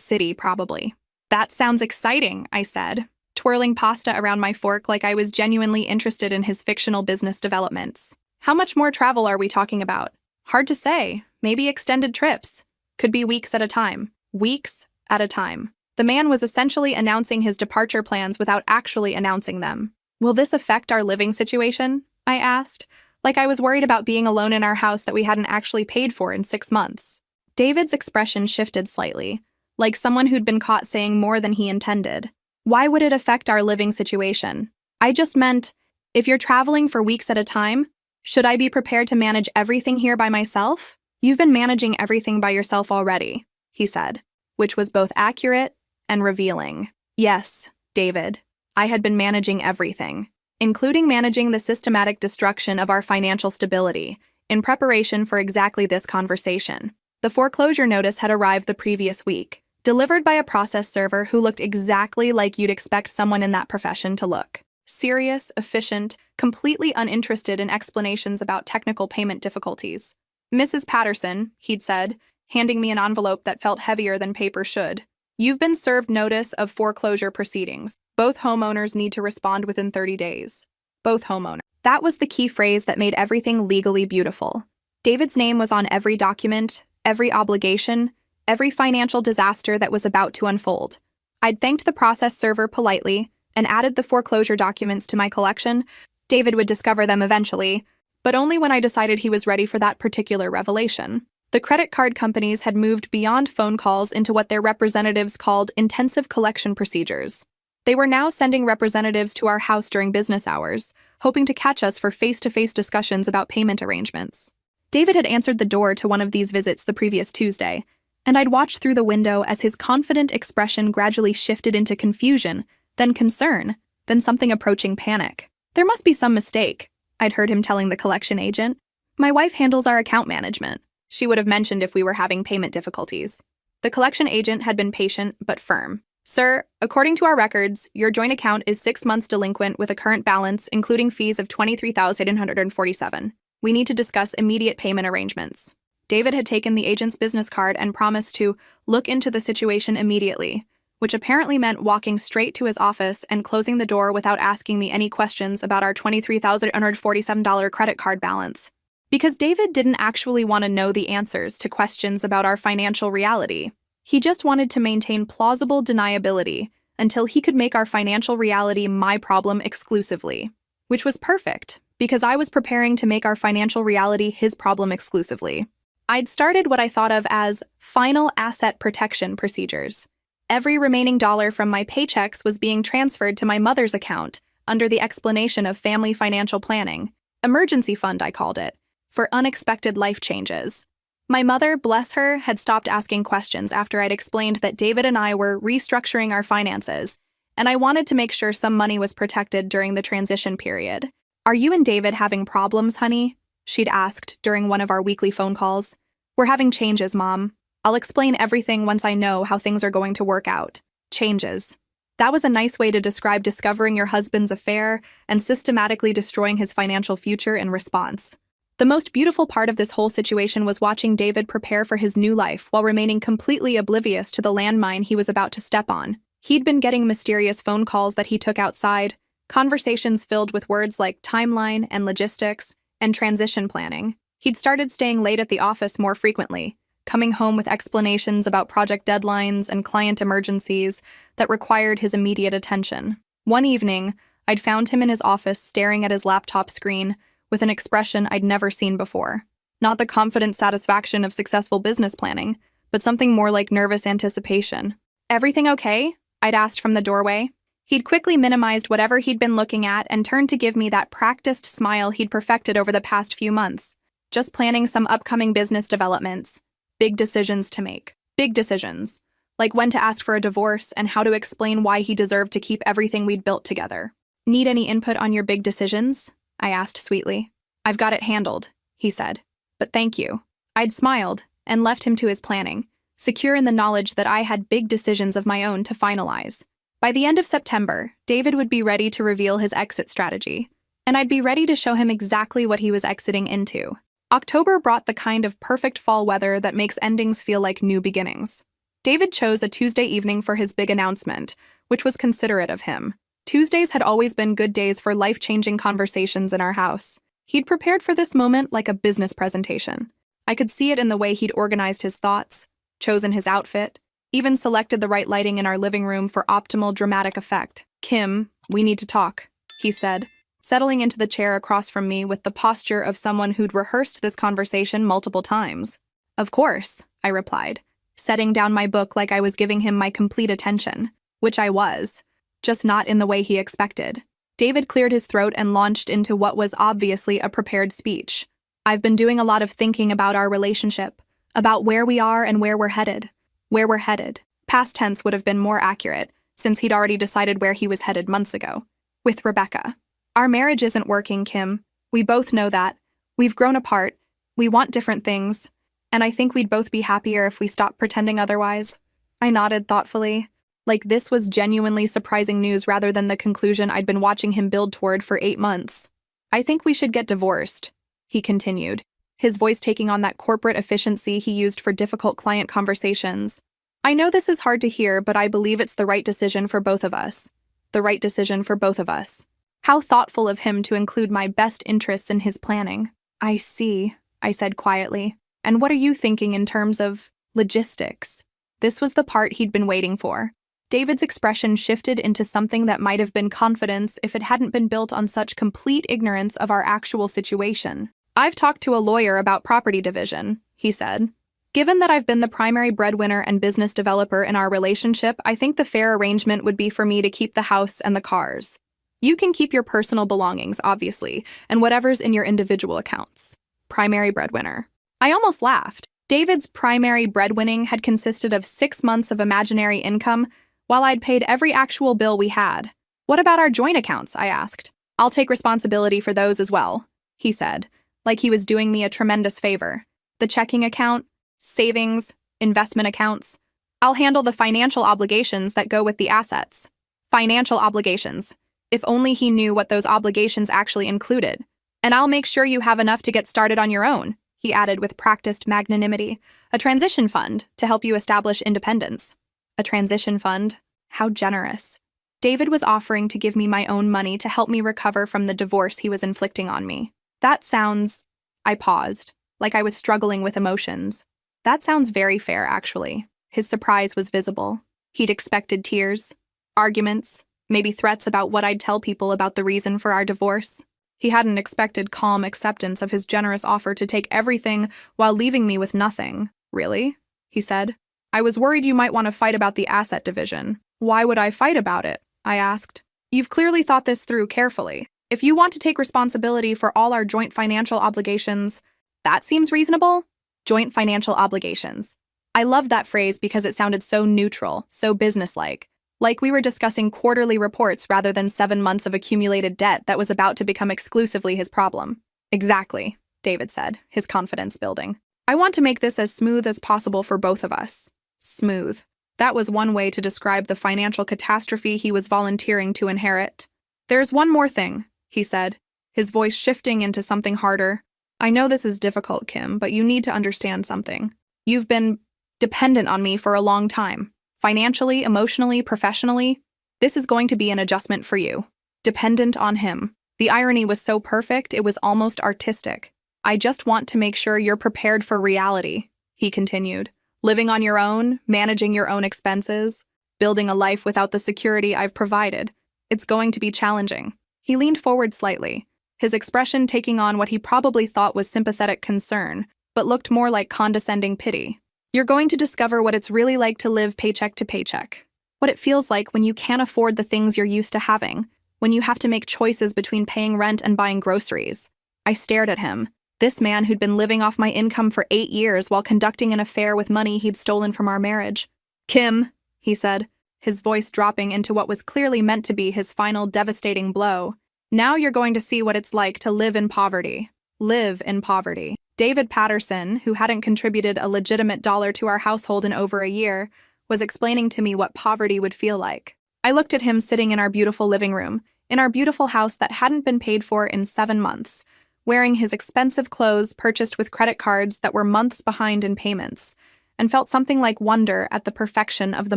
city, probably. "That sounds exciting," I said, twirling pasta around my fork like I was genuinely interested in his fictional business developments. "How much more travel are we talking about?" "Hard to say. Maybe extended trips. Could be weeks at a time." Weeks at a time. The man was essentially announcing his departure plans without actually announcing them. "Will this affect our living situation?" I asked, like I was worried about being alone in our house that we hadn't actually paid for in 6 months. David's expression shifted slightly, like someone who'd been caught saying more than he intended. "Why would it affect our living situation?" "I just meant, if you're traveling for weeks at a time, should I be prepared to manage everything here by myself?" "You've been managing everything by yourself already," he said, which was both accurate and revealing. Yes, David, I had been managing everything, including managing the systematic destruction of our financial stability, in preparation for exactly this conversation. The foreclosure notice had arrived the previous week, delivered by a process server who looked exactly like you'd expect someone in that profession to look. Serious, efficient, completely uninterested in explanations about technical payment difficulties. "Mrs. Patterson," he'd said, handing me an envelope that felt heavier than paper should. "You've been served notice of foreclosure proceedings. Both homeowners need to respond within 30 days. Both homeowners." That was the key phrase that made everything legally beautiful. David's name was on every document, every obligation, every financial disaster that was about to unfold. I'd thanked the process server politely and added the foreclosure documents to my collection. David would discover them eventually, but only when I decided he was ready for that particular revelation. The credit card companies had moved beyond phone calls into what their representatives called intensive collection procedures. They were now sending representatives to our house during business hours, hoping to catch us for face-to-face discussions about payment arrangements. David had answered the door to one of these visits the previous Tuesday, and I'd watched through the window as his confident expression gradually shifted into confusion, then concern, then something approaching panic. "There must be some mistake," I'd heard him telling the collection agent. "My wife handles our account management. She would have mentioned if we were having payment difficulties." The collection agent had been patient but firm. "Sir, according to our records, your joint account is 6 months delinquent with a current balance, including fees of $23,847. We need to discuss immediate payment arrangements." David had taken the agent's business card and promised to look into the situation immediately, which apparently meant walking straight to his office and closing the door without asking me any questions about our $23,847 credit card balance. Because David didn't actually want to know the answers to questions about our financial reality. He just wanted to maintain plausible deniability until he could make our financial reality my problem exclusively. Which was perfect, because I was preparing to make our financial reality his problem exclusively. I'd started what I thought of as final asset protection procedures. Every remaining dollar from my paychecks was being transferred to my mother's account under the explanation of family financial planning. Emergency fund, I called it, for unexpected life changes. My mother, bless her, had stopped asking questions after I'd explained that David and I were restructuring our finances, and I wanted to make sure some money was protected during the transition period. "Are you and David having problems, honey?" she'd asked during one of our weekly phone calls. "We're having changes, Mom. I'll explain everything once I know how things are going to work out." Changes. That was a nice way to describe discovering your husband's affair and systematically destroying his financial future in response. The most beautiful part of this whole situation was watching David prepare for his new life while remaining completely oblivious to the landmine he was about to step on. He'd been getting mysterious phone calls that he took outside, conversations filled with words like timeline and logistics and transition planning. He'd started staying late at the office more frequently, coming home with explanations about project deadlines and client emergencies that required his immediate attention. One evening, I'd found him in his office staring at his laptop screen with an expression I'd never seen before. Not the confident satisfaction of successful business planning, but something more like nervous anticipation. "Everything okay?" I'd asked from the doorway. He'd quickly minimized whatever he'd been looking at and turned to give me that practiced smile he'd perfected over the past few months. "Just planning some upcoming business developments. Big decisions to make. Big decisions. Like when to ask for a divorce and how to explain why he deserved to keep everything we'd built together." "Need any input on your big decisions?" I asked sweetly. "I've got it handled," he said. "But thank you." I'd smiled and left him to his planning, secure in the knowledge that I had big decisions of my own to finalize. By the end of September, David would be ready to reveal his exit strategy, and I'd be ready to show him exactly what he was exiting into. October brought the kind of perfect fall weather that makes endings feel like new beginnings. David chose a Tuesday evening for his big announcement, which was considerate of him. Tuesdays had always been good days for life-changing conversations in our house. He'd prepared for this moment like a business presentation. I could see it in the way he'd organized his thoughts, chosen his outfit, even selected the right lighting in our living room for optimal dramatic effect. "Kim, we need to talk," he said, settling into the chair across from me with the posture of someone who'd rehearsed this conversation multiple times. "Of course," I replied, setting down my book like I was giving him my complete attention, which I was, just not in the way he expected. David cleared his throat and launched into what was obviously a prepared speech. "I've been doing a lot of thinking about our relationship, about where we are and where we're headed. Where we're headed." Past tense would have been more accurate, since he'd already decided where he was headed months ago. "With Rebecca. Our marriage isn't working, Kim. We both know that. We've grown apart. We want different things. And I think we'd both be happier if we stopped pretending otherwise." I nodded thoughtfully, like this was genuinely surprising news rather than the conclusion I'd been watching him build toward for 8 months. "I think we should get divorced," he continued, his voice taking on that corporate efficiency he used for difficult client conversations. "I know this is hard to hear, but I believe it's the right decision for both of us. The right decision for both of us." How thoughtful of him to include my best interests in his planning. "I see," I said quietly. "And what are you thinking in terms of logistics?" This was the part he'd been waiting for. David's expression shifted into something that might have been confidence if it hadn't been built on such complete ignorance of our actual situation. "I've talked to a lawyer about property division," he said. "Given that I've been the primary breadwinner and business developer in our relationship, I think the fair arrangement would be for me to keep the house and the cars. You can keep your personal belongings, obviously, and whatever's in your individual accounts." Primary breadwinner. I almost laughed. David's primary breadwinning had consisted of 6 months of imaginary income, while I'd paid every actual bill we had. "What about our joint accounts?" I asked. "I'll take responsibility for those as well," he said, like he was doing me a tremendous favor. "The checking account, savings, investment accounts. I'll handle the financial obligations that go with the assets." Financial obligations. If only he knew what those obligations actually included. "And I'll make sure you have enough to get started on your own," he added with practiced magnanimity. "A transition fund to help you establish independence." A transition fund? How generous. David was offering to give me my own money to help me recover from the divorce he was inflicting on me. That sounds... I paused, like I was struggling with emotions. "That sounds very fair, actually." His surprise was visible. He'd expected tears, arguments, maybe threats about what I'd tell people about the reason for our divorce. He hadn't expected calm acceptance of his generous offer to take everything while leaving me with nothing. "Really?" he said. "I was worried you might want to fight about the asset division." "Why would I fight about it?" I asked. "You've clearly thought this through carefully. If you want to take responsibility for all our joint financial obligations, that seems reasonable." Joint financial obligations. I loved that phrase because it sounded so neutral, so businesslike. Like we were discussing quarterly reports rather than 7 months of accumulated debt that was about to become exclusively his problem. Exactly, David said, his confidence building. I want to make this as smooth as possible for both of us. Smooth. That was one way to describe the financial catastrophe he was volunteering to inherit. There's one more thing, he said, his voice shifting into something harder. I know this is difficult, Kim, but you need to understand something. You've been dependent on me for a long time. Financially, emotionally, professionally. This is going to be an adjustment for you. Dependent on him. The irony was so perfect, it was almost artistic. I just want to make sure you're prepared for reality, he continued. Living on your own, managing your own expenses, building a life without the security I've provided. It's going to be challenging. He leaned forward slightly, his expression taking on what he probably thought was sympathetic concern, but looked more like condescending pity. You're going to discover what it's really like to live paycheck to paycheck. What it feels like when you can't afford the things you're used to having, when you have to make choices between paying rent and buying groceries. I stared at him. This man who'd been living off my income for 8 years while conducting an affair with money he'd stolen from our marriage. Kim, he said, his voice dropping into what was clearly meant to be his final devastating blow. Now you're going to see what it's like to live in poverty. Live in poverty. David Patterson, who hadn't contributed a legitimate dollar to our household in over a year, was explaining to me what poverty would feel like. I looked at him sitting in our beautiful living room, in our beautiful house that hadn't been paid for in 7 months, wearing his expensive clothes purchased with credit cards that were months behind in payments, and felt something like wonder at the perfection of the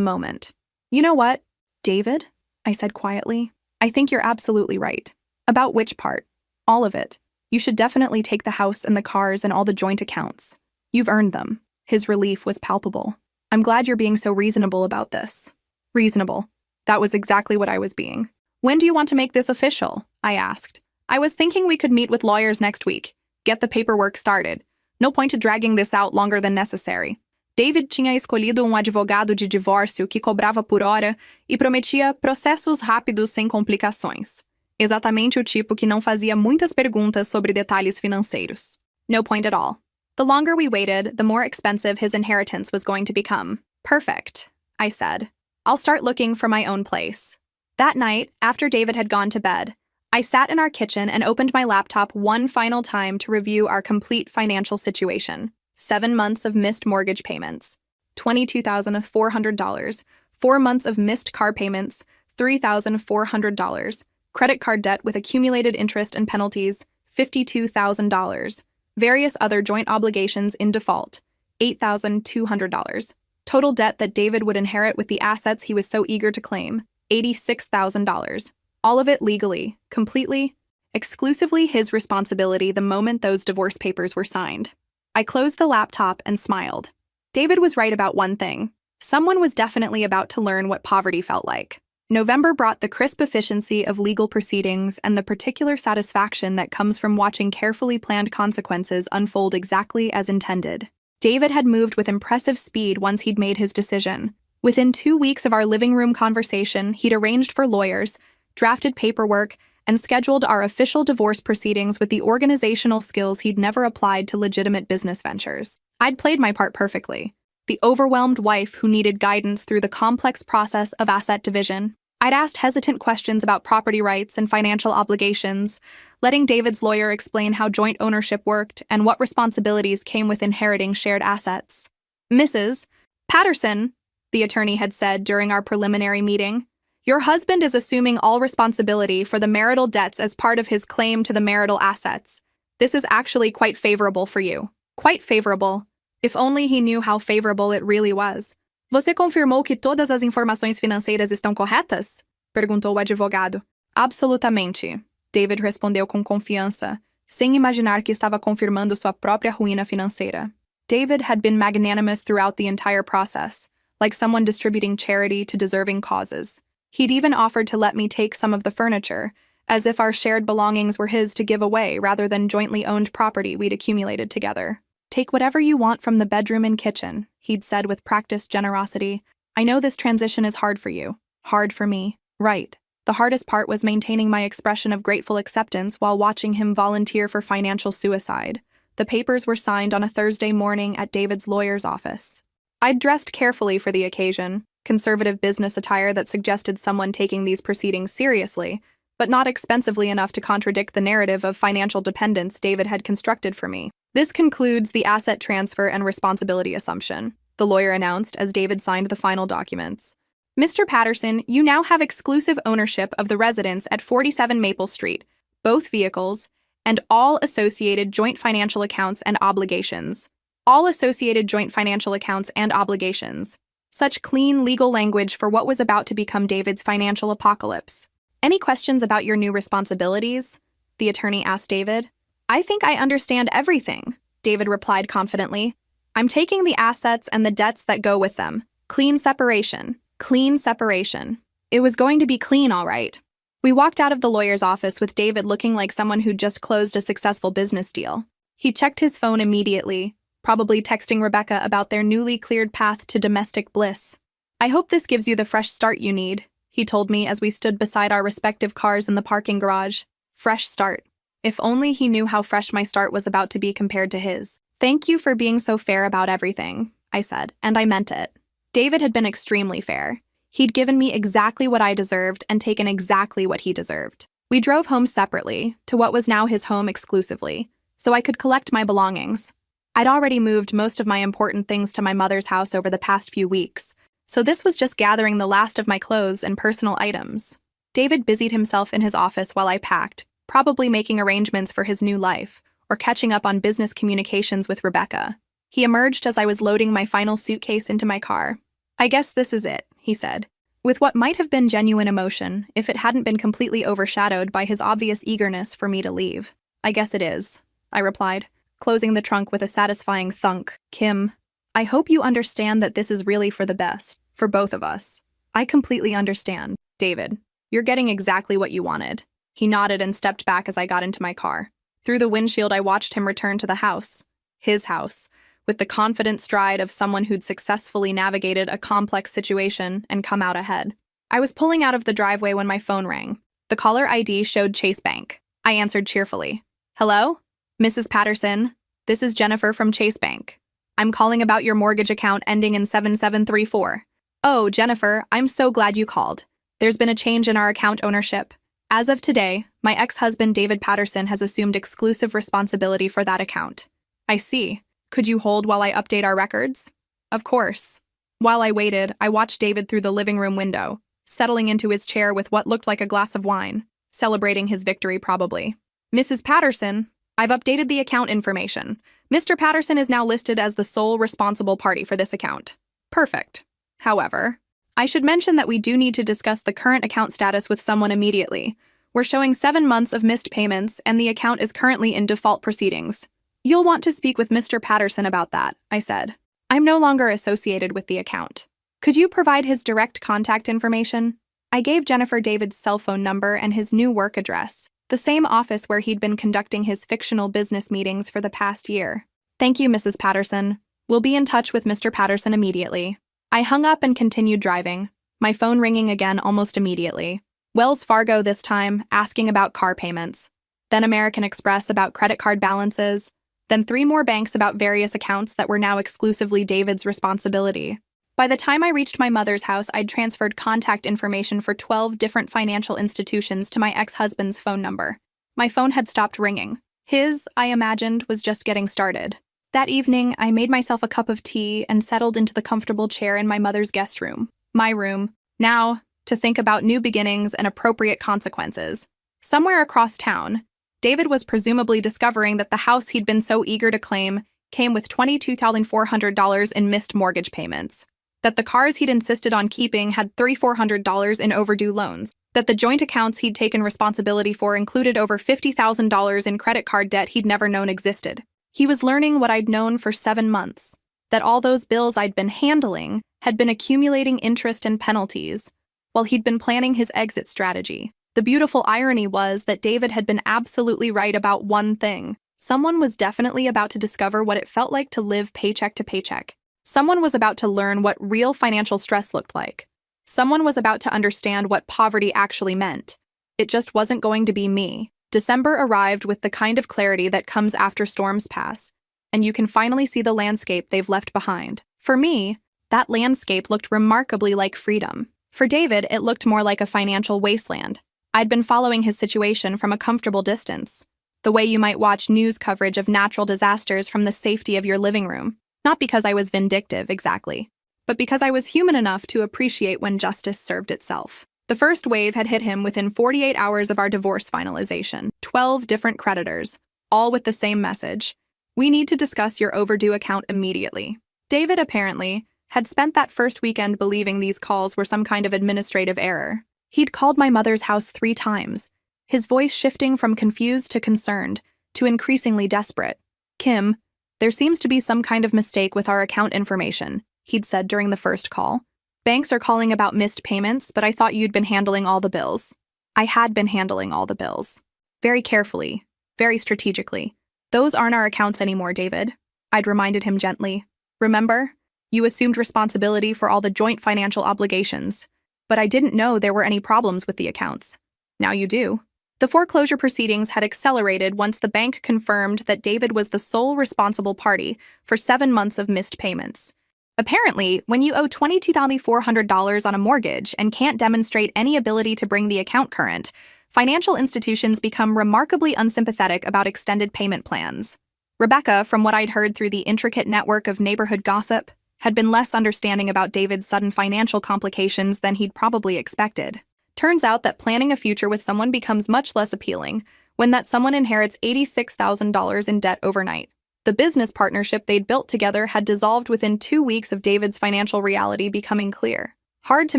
moment. You know what, David? I said quietly. I think you're absolutely right. About which part? All of it. You should definitely take the house and the cars and all the joint accounts. You've earned them. His relief was palpable. I'm glad you're being so reasonable about this. Reasonable. That was exactly what I was being. When do you want to make this official? I asked. I was thinking we could meet with lawyers next week. Get the paperwork started. No point to dragging this out longer than necessary. David tinha escolhido advogado de divórcio que cobrava por hora e prometia processos rápidos sem complicações. Exatamente o tipo que não fazia muitas perguntas sobre detalhes financeiros. No point at all. The longer we waited, the more expensive his inheritance was going to become. Perfect, I said. I'll start looking for my own place. That night, after David had gone to bed, I sat in our kitchen and opened my laptop one final time to review our complete financial situation. 7 months of missed mortgage payments, $22,400, 4 months of missed car payments, $3,400, credit card debt with accumulated interest and penalties, $52,000, various other joint obligations in default, $8,200, total debt that David would inherit with the assets he was so eager to claim, $86,000. All of it legally, completely, exclusively his responsibility the moment those divorce papers were signed. I closed the laptop and smiled. David was right about one thing. Someone was definitely about to learn what poverty felt like. November brought the crisp efficiency of legal proceedings and the particular satisfaction that comes from watching carefully planned consequences unfold exactly as intended. David had moved with impressive speed once he'd made his decision. Within 2 weeks of our living room conversation, he'd arranged for lawyers, drafted paperwork, and scheduled our official divorce proceedings with the organizational skills he'd never applied to legitimate business ventures. I'd played my part perfectly. The overwhelmed wife who needed guidance through the complex process of asset division. I'd asked hesitant questions about property rights and financial obligations, letting David's lawyer explain how joint ownership worked and what responsibilities came with inheriting shared assets. Mrs. Patterson, the attorney had said during our preliminary meeting, your husband is assuming all responsibility for the marital debts as part of his claim to the marital assets. This is actually quite favorable for you. Quite favorable. If only he knew how favorable it really was. Você confirmou que todas as informações financeiras estão corretas? Perguntou o advogado. Absolutamente, David respondeu com confiança, sem imaginar que estava confirmando sua própria ruína financeira. David had been magnanimous throughout the entire process, like someone distributing charity to deserving causes. He'd even offered to let me take some of the furniture, as if our shared belongings were his to give away rather than jointly owned property we'd accumulated together. Take whatever you want from the bedroom and kitchen, he'd said with practiced generosity. I know this transition is hard for you. Hard for me. Right. The hardest part was maintaining my expression of grateful acceptance while watching him volunteer for financial suicide, The papers were signed on a Thursday morning at David's lawyer's office. I'd dressed carefully for the occasion, conservative business attire that suggested someone taking these proceedings seriously, but not expensively enough to contradict the narrative of financial dependence David had constructed for me. "This concludes the asset transfer and responsibility assumption," the lawyer announced as David signed the final documents. "Mr. Patterson, you now have exclusive ownership of the residence at 47 Maple Street, both vehicles, and all associated joint financial accounts and obligations. All associated joint financial accounts and obligations." Such clean legal language for what was about to become David's financial apocalypse. "Any questions about your new responsibilities?" the attorney asked David. "I think I understand everything," David replied confidently. "I'm taking the assets and the debts that go with them. Clean separation. Clean separation. It was going to be clean, all right." We walked out of the lawyer's office with David looking like someone who'd just closed a successful business deal. He checked his phone immediately, probably texting Rebecca about their newly cleared path to domestic bliss. "I hope this gives you the fresh start you need," he told me as we stood beside our respective cars in the parking garage. Fresh start. If only he knew how fresh my start was about to be compared to his. "Thank you for being so fair about everything," I said, and I meant it. David had been extremely fair. He'd given me exactly what I deserved and taken exactly what he deserved. We drove home separately, to what was now his home exclusively, so I could collect my belongings. I'd already moved most of my important things to my mother's house over the past few weeks, so this was just gathering the last of my clothes and personal items. David busied himself in his office while I packed, probably making arrangements for his new life, or catching up on business communications with Rebecca. He emerged as I was loading my final suitcase into my car. "I guess this is it," he said, with what might have been genuine emotion if it hadn't been completely overshadowed by his obvious eagerness for me to leave. "I guess it is," I replied, closing the trunk with a satisfying thunk. "Kim, I hope you understand that this is really for the best, for both of us." "I completely understand, David. You're getting exactly what you wanted." He nodded and stepped back as I got into my car. Through the windshield, I watched him return to the house. His house, with the confident stride of someone who'd successfully navigated a complex situation and come out ahead. I was pulling out of the driveway when my phone rang. The caller ID showed Chase Bank. I answered cheerfully. "Hello? Mrs. Patterson, this is Jennifer from Chase Bank. I'm calling about your mortgage account ending in 7734. "Oh, Jennifer, I'm so glad you called. There's been a change in our account ownership. As of today, my ex-husband David Patterson has assumed exclusive responsibility for that account." "I see. Could you hold while I update our records?" "Of course." While I waited, I watched David through the living room window, settling into his chair with what looked like a glass of wine, celebrating his victory probably. "Mrs. Patterson, I've updated the account information. Mr. Patterson is now listed as the sole responsible party for this account." "Perfect. However, I should mention that we do need to discuss the current account status with someone immediately. We're showing 7 months of missed payments, and the account is currently in default proceedings. You'll want to speak with Mr. Patterson about that," I said. "I'm no longer associated with the account. Could you provide his direct contact information?" I gave Jennifer David's cell phone number and his new work address, the same office where he'd been conducting his fictional business meetings for the past year. "Thank you, Mrs. Patterson. We'll be in touch with Mr. Patterson immediately." I hung up and continued driving, my phone ringing again almost immediately. Wells Fargo this time, asking about car payments. Then American Express about credit card balances. Then 3 more banks about various accounts that were now exclusively David's responsibility. By the time I reached my mother's house, I'd transferred contact information for 12 different financial institutions to my ex-husband's phone number. My phone had stopped ringing. His, I imagined, was just getting started. That evening, I made myself a cup of tea and settled into the comfortable chair in my mother's guest room. My room. Now, to think about new beginnings and appropriate consequences. Somewhere across town, David was presumably discovering that the house he'd been so eager to claim came with $22,400 in missed mortgage payments. That the cars he'd insisted on keeping had $3,400 in overdue loans. That the joint accounts he'd taken responsibility for included over $50,000 in credit card debt he'd never known existed. He was learning what I'd known for 7 months, that all those bills I'd been handling had been accumulating interest and penalties, while he'd been planning his exit strategy. The beautiful irony was that David had been absolutely right about one thing. Someone was definitely about to discover what it felt like to live paycheck to paycheck. Someone was about to learn what real financial stress looked like. Someone was about to understand what poverty actually meant. It just wasn't going to be me. December arrived with the kind of clarity that comes after storms pass, and you can finally see the landscape they've left behind. For me, that landscape looked remarkably like freedom. For David, it looked more like a financial wasteland. I'd been following his situation from a comfortable distance, the way you might watch news coverage of natural disasters from the safety of your living room. Not because I was vindictive, exactly, but because I was human enough to appreciate when justice served itself. The first wave had hit him within 48 hours of our divorce finalization. 12 different creditors, all with the same message. We need to discuss your overdue account immediately. David, apparently, had spent that first weekend believing these calls were some kind of administrative error. He'd called my mother's house 3 times, his voice shifting from confused to concerned, to increasingly desperate. "Kim, there seems to be some kind of mistake with our account information," he'd said during the first call. "Banks are calling about missed payments, but I thought you'd been handling all the bills." I had been handling all the bills. Very carefully, very strategically. "Those aren't our accounts anymore, David," I'd reminded him gently. "Remember? You assumed responsibility for all the joint financial obligations, but I didn't know there were any problems with the accounts. Now you do." The foreclosure proceedings had accelerated once the bank confirmed that David was the sole responsible party for 7 months of missed payments. Apparently, when you owe $22,400 on a mortgage and can't demonstrate any ability to bring the account current, financial institutions become remarkably unsympathetic about extended payment plans. Rebecca, from what I'd heard through the intricate network of neighborhood gossip, had been less understanding about David's sudden financial complications than he'd probably expected. Turns out that planning a future with someone becomes much less appealing when that someone inherits $86,000 in debt overnight. The business partnership they'd built together had dissolved within 2 weeks of David's financial reality becoming clear. Hard to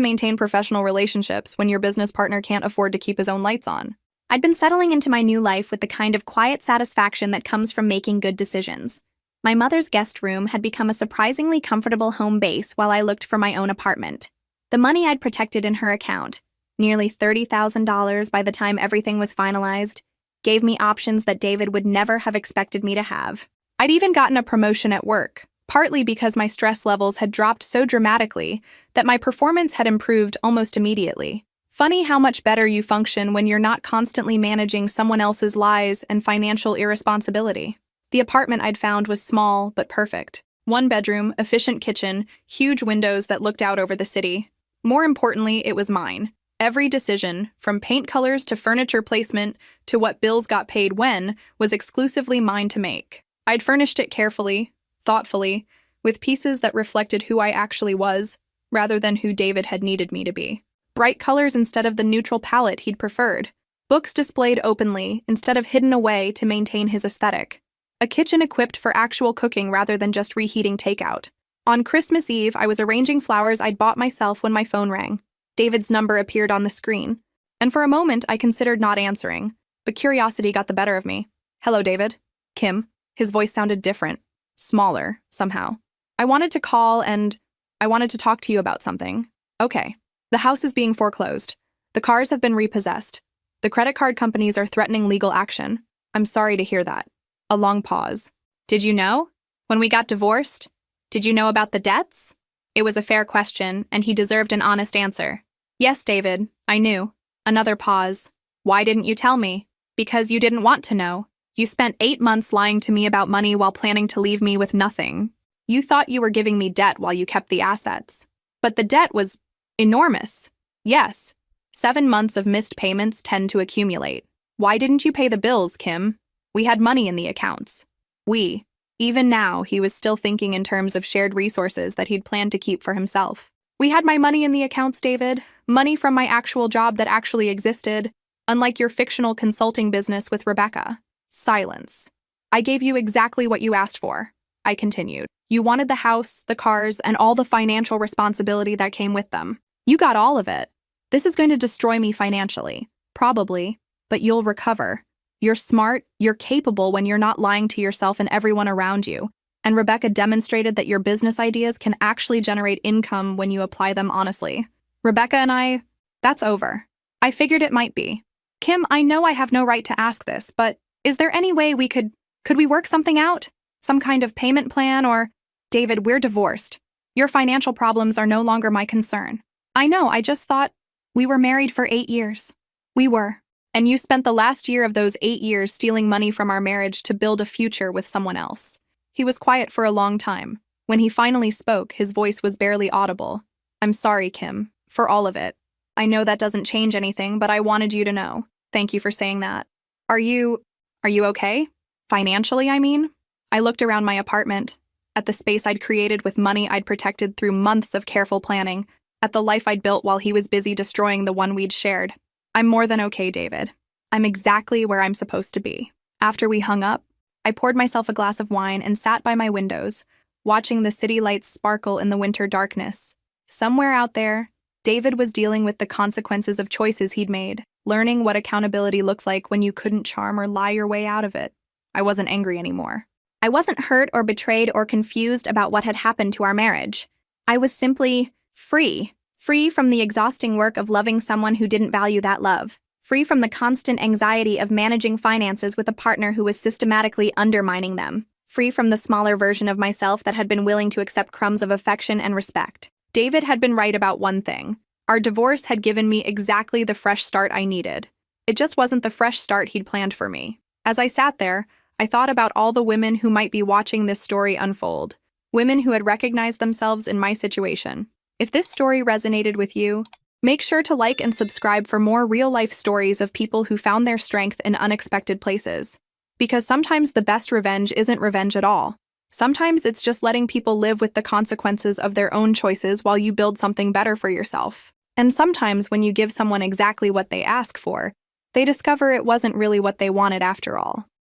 maintain professional relationships when your business partner can't afford to keep his own lights on. I'd been settling into my new life with the kind of quiet satisfaction that comes from making good decisions. My mother's guest room had become a surprisingly comfortable home base while I looked for my own apartment. The money I'd protected in her account, nearly $30,000 by the time everything was finalized, gave me options that David would never have expected me to have. I'd even gotten a promotion at work, partly because my stress levels had dropped so dramatically that my performance had improved almost immediately. Funny how much better you function when you're not constantly managing someone else's lies and financial irresponsibility. The apartment I'd found was small but perfect. 1 bedroom, efficient kitchen, huge windows that looked out over the city. More importantly, it was mine. Every decision, from paint colors to furniture placement to what bills got paid when, was exclusively mine to make. I'd furnished it carefully, thoughtfully, with pieces that reflected who I actually was, rather than who David had needed me to be. Bright colors instead of the neutral palette he'd preferred. Books displayed openly instead of hidden away to maintain his aesthetic. A kitchen equipped for actual cooking rather than just reheating takeout. On Christmas Eve, I was arranging flowers I'd bought myself when my phone rang. David's number appeared on the screen, and for a moment I considered not answering, but curiosity got the better of me. "Hello, David." "Kim." His voice sounded different, smaller, somehow. "I wanted to call and I wanted to talk to you about something." "Okay." "The house is being foreclosed. The cars have been repossessed. The credit card companies are threatening legal action." "I'm sorry to hear that." A long pause. "Did you know? When we got divorced? Did you know about the debts?" It was a fair question, and he deserved an honest answer. "Yes, David, I knew." Another pause. "Why didn't you tell me?" "Because you didn't want to know. You spent 8 months lying to me about money while planning to leave me with nothing. You thought you were giving me debt while you kept the assets. But the debt was enormous. Yes, 7 months of missed payments tend to accumulate. Why didn't you pay the bills, Kim? We had money in the accounts." Even now, he was still thinking in terms of shared resources that he'd planned to keep for himself. "We had my money in the accounts, David. Money from my actual job that actually existed, unlike your fictional consulting business with Rebecca." Silence. "I gave you exactly what you asked for," I continued. "You wanted the house, the cars, and all the financial responsibility that came with them. You got all of it. This is going to destroy me financially, probably, but you'll recover. You're smart, you're capable when you're not lying to yourself and everyone around you, and Rebecca demonstrated that your business ideas can actually generate income when you apply them honestly. Rebecca and that's over. I figured it might be. Kim, I know I have no right to ask this, but is there any way could we work something out? Some kind of payment plan or—" "David, we're divorced. Your financial problems are no longer my concern." "I know, I just thought we were married for 8 years." "We were. And you spent the last year of those 8 years stealing money from our marriage to build a future with someone else. He was quiet for a long time. When he finally spoke, his voice was barely audible. I'm sorry, Kim, for all of it. I know that doesn't change anything, but I wanted you to know. Thank you for saying that. Are you okay? Financially, I mean? I looked around my apartment, at the space I'd created with money I'd protected through months of careful planning, at the life I'd built while he was busy destroying the one we'd shared. I'm more than okay, David. I'm exactly where I'm supposed to be. After we hung up, I poured myself a glass of wine and sat by my windows, watching the city lights sparkle in the winter darkness. Somewhere out there, David was dealing with the consequences of choices he'd made, learning what accountability looks like when you couldn't charm or lie your way out of it. I wasn't angry anymore. I wasn't hurt or betrayed or confused about what had happened to our marriage. I was simply free from the exhausting work of loving someone who didn't value that love, free from the constant anxiety of managing finances with a partner who was systematically undermining them, free from the smaller version of myself that had been willing to accept crumbs of affection and respect. David had been right about one thing. Our divorce had given me exactly the fresh start I needed. It just wasn't the fresh start he'd planned for me. As I sat there, I thought about all the women who might be watching this story unfold, women who had recognized themselves in my situation. If this story resonated with you, make sure to like and subscribe for more real-life stories of people who found their strength in unexpected places. Because sometimes the best revenge isn't revenge at all. Sometimes it's just letting people live with the consequences of their own choices while you build something better for yourself. And sometimes when you give someone exactly what they ask for, they discover it wasn't really what they wanted after all.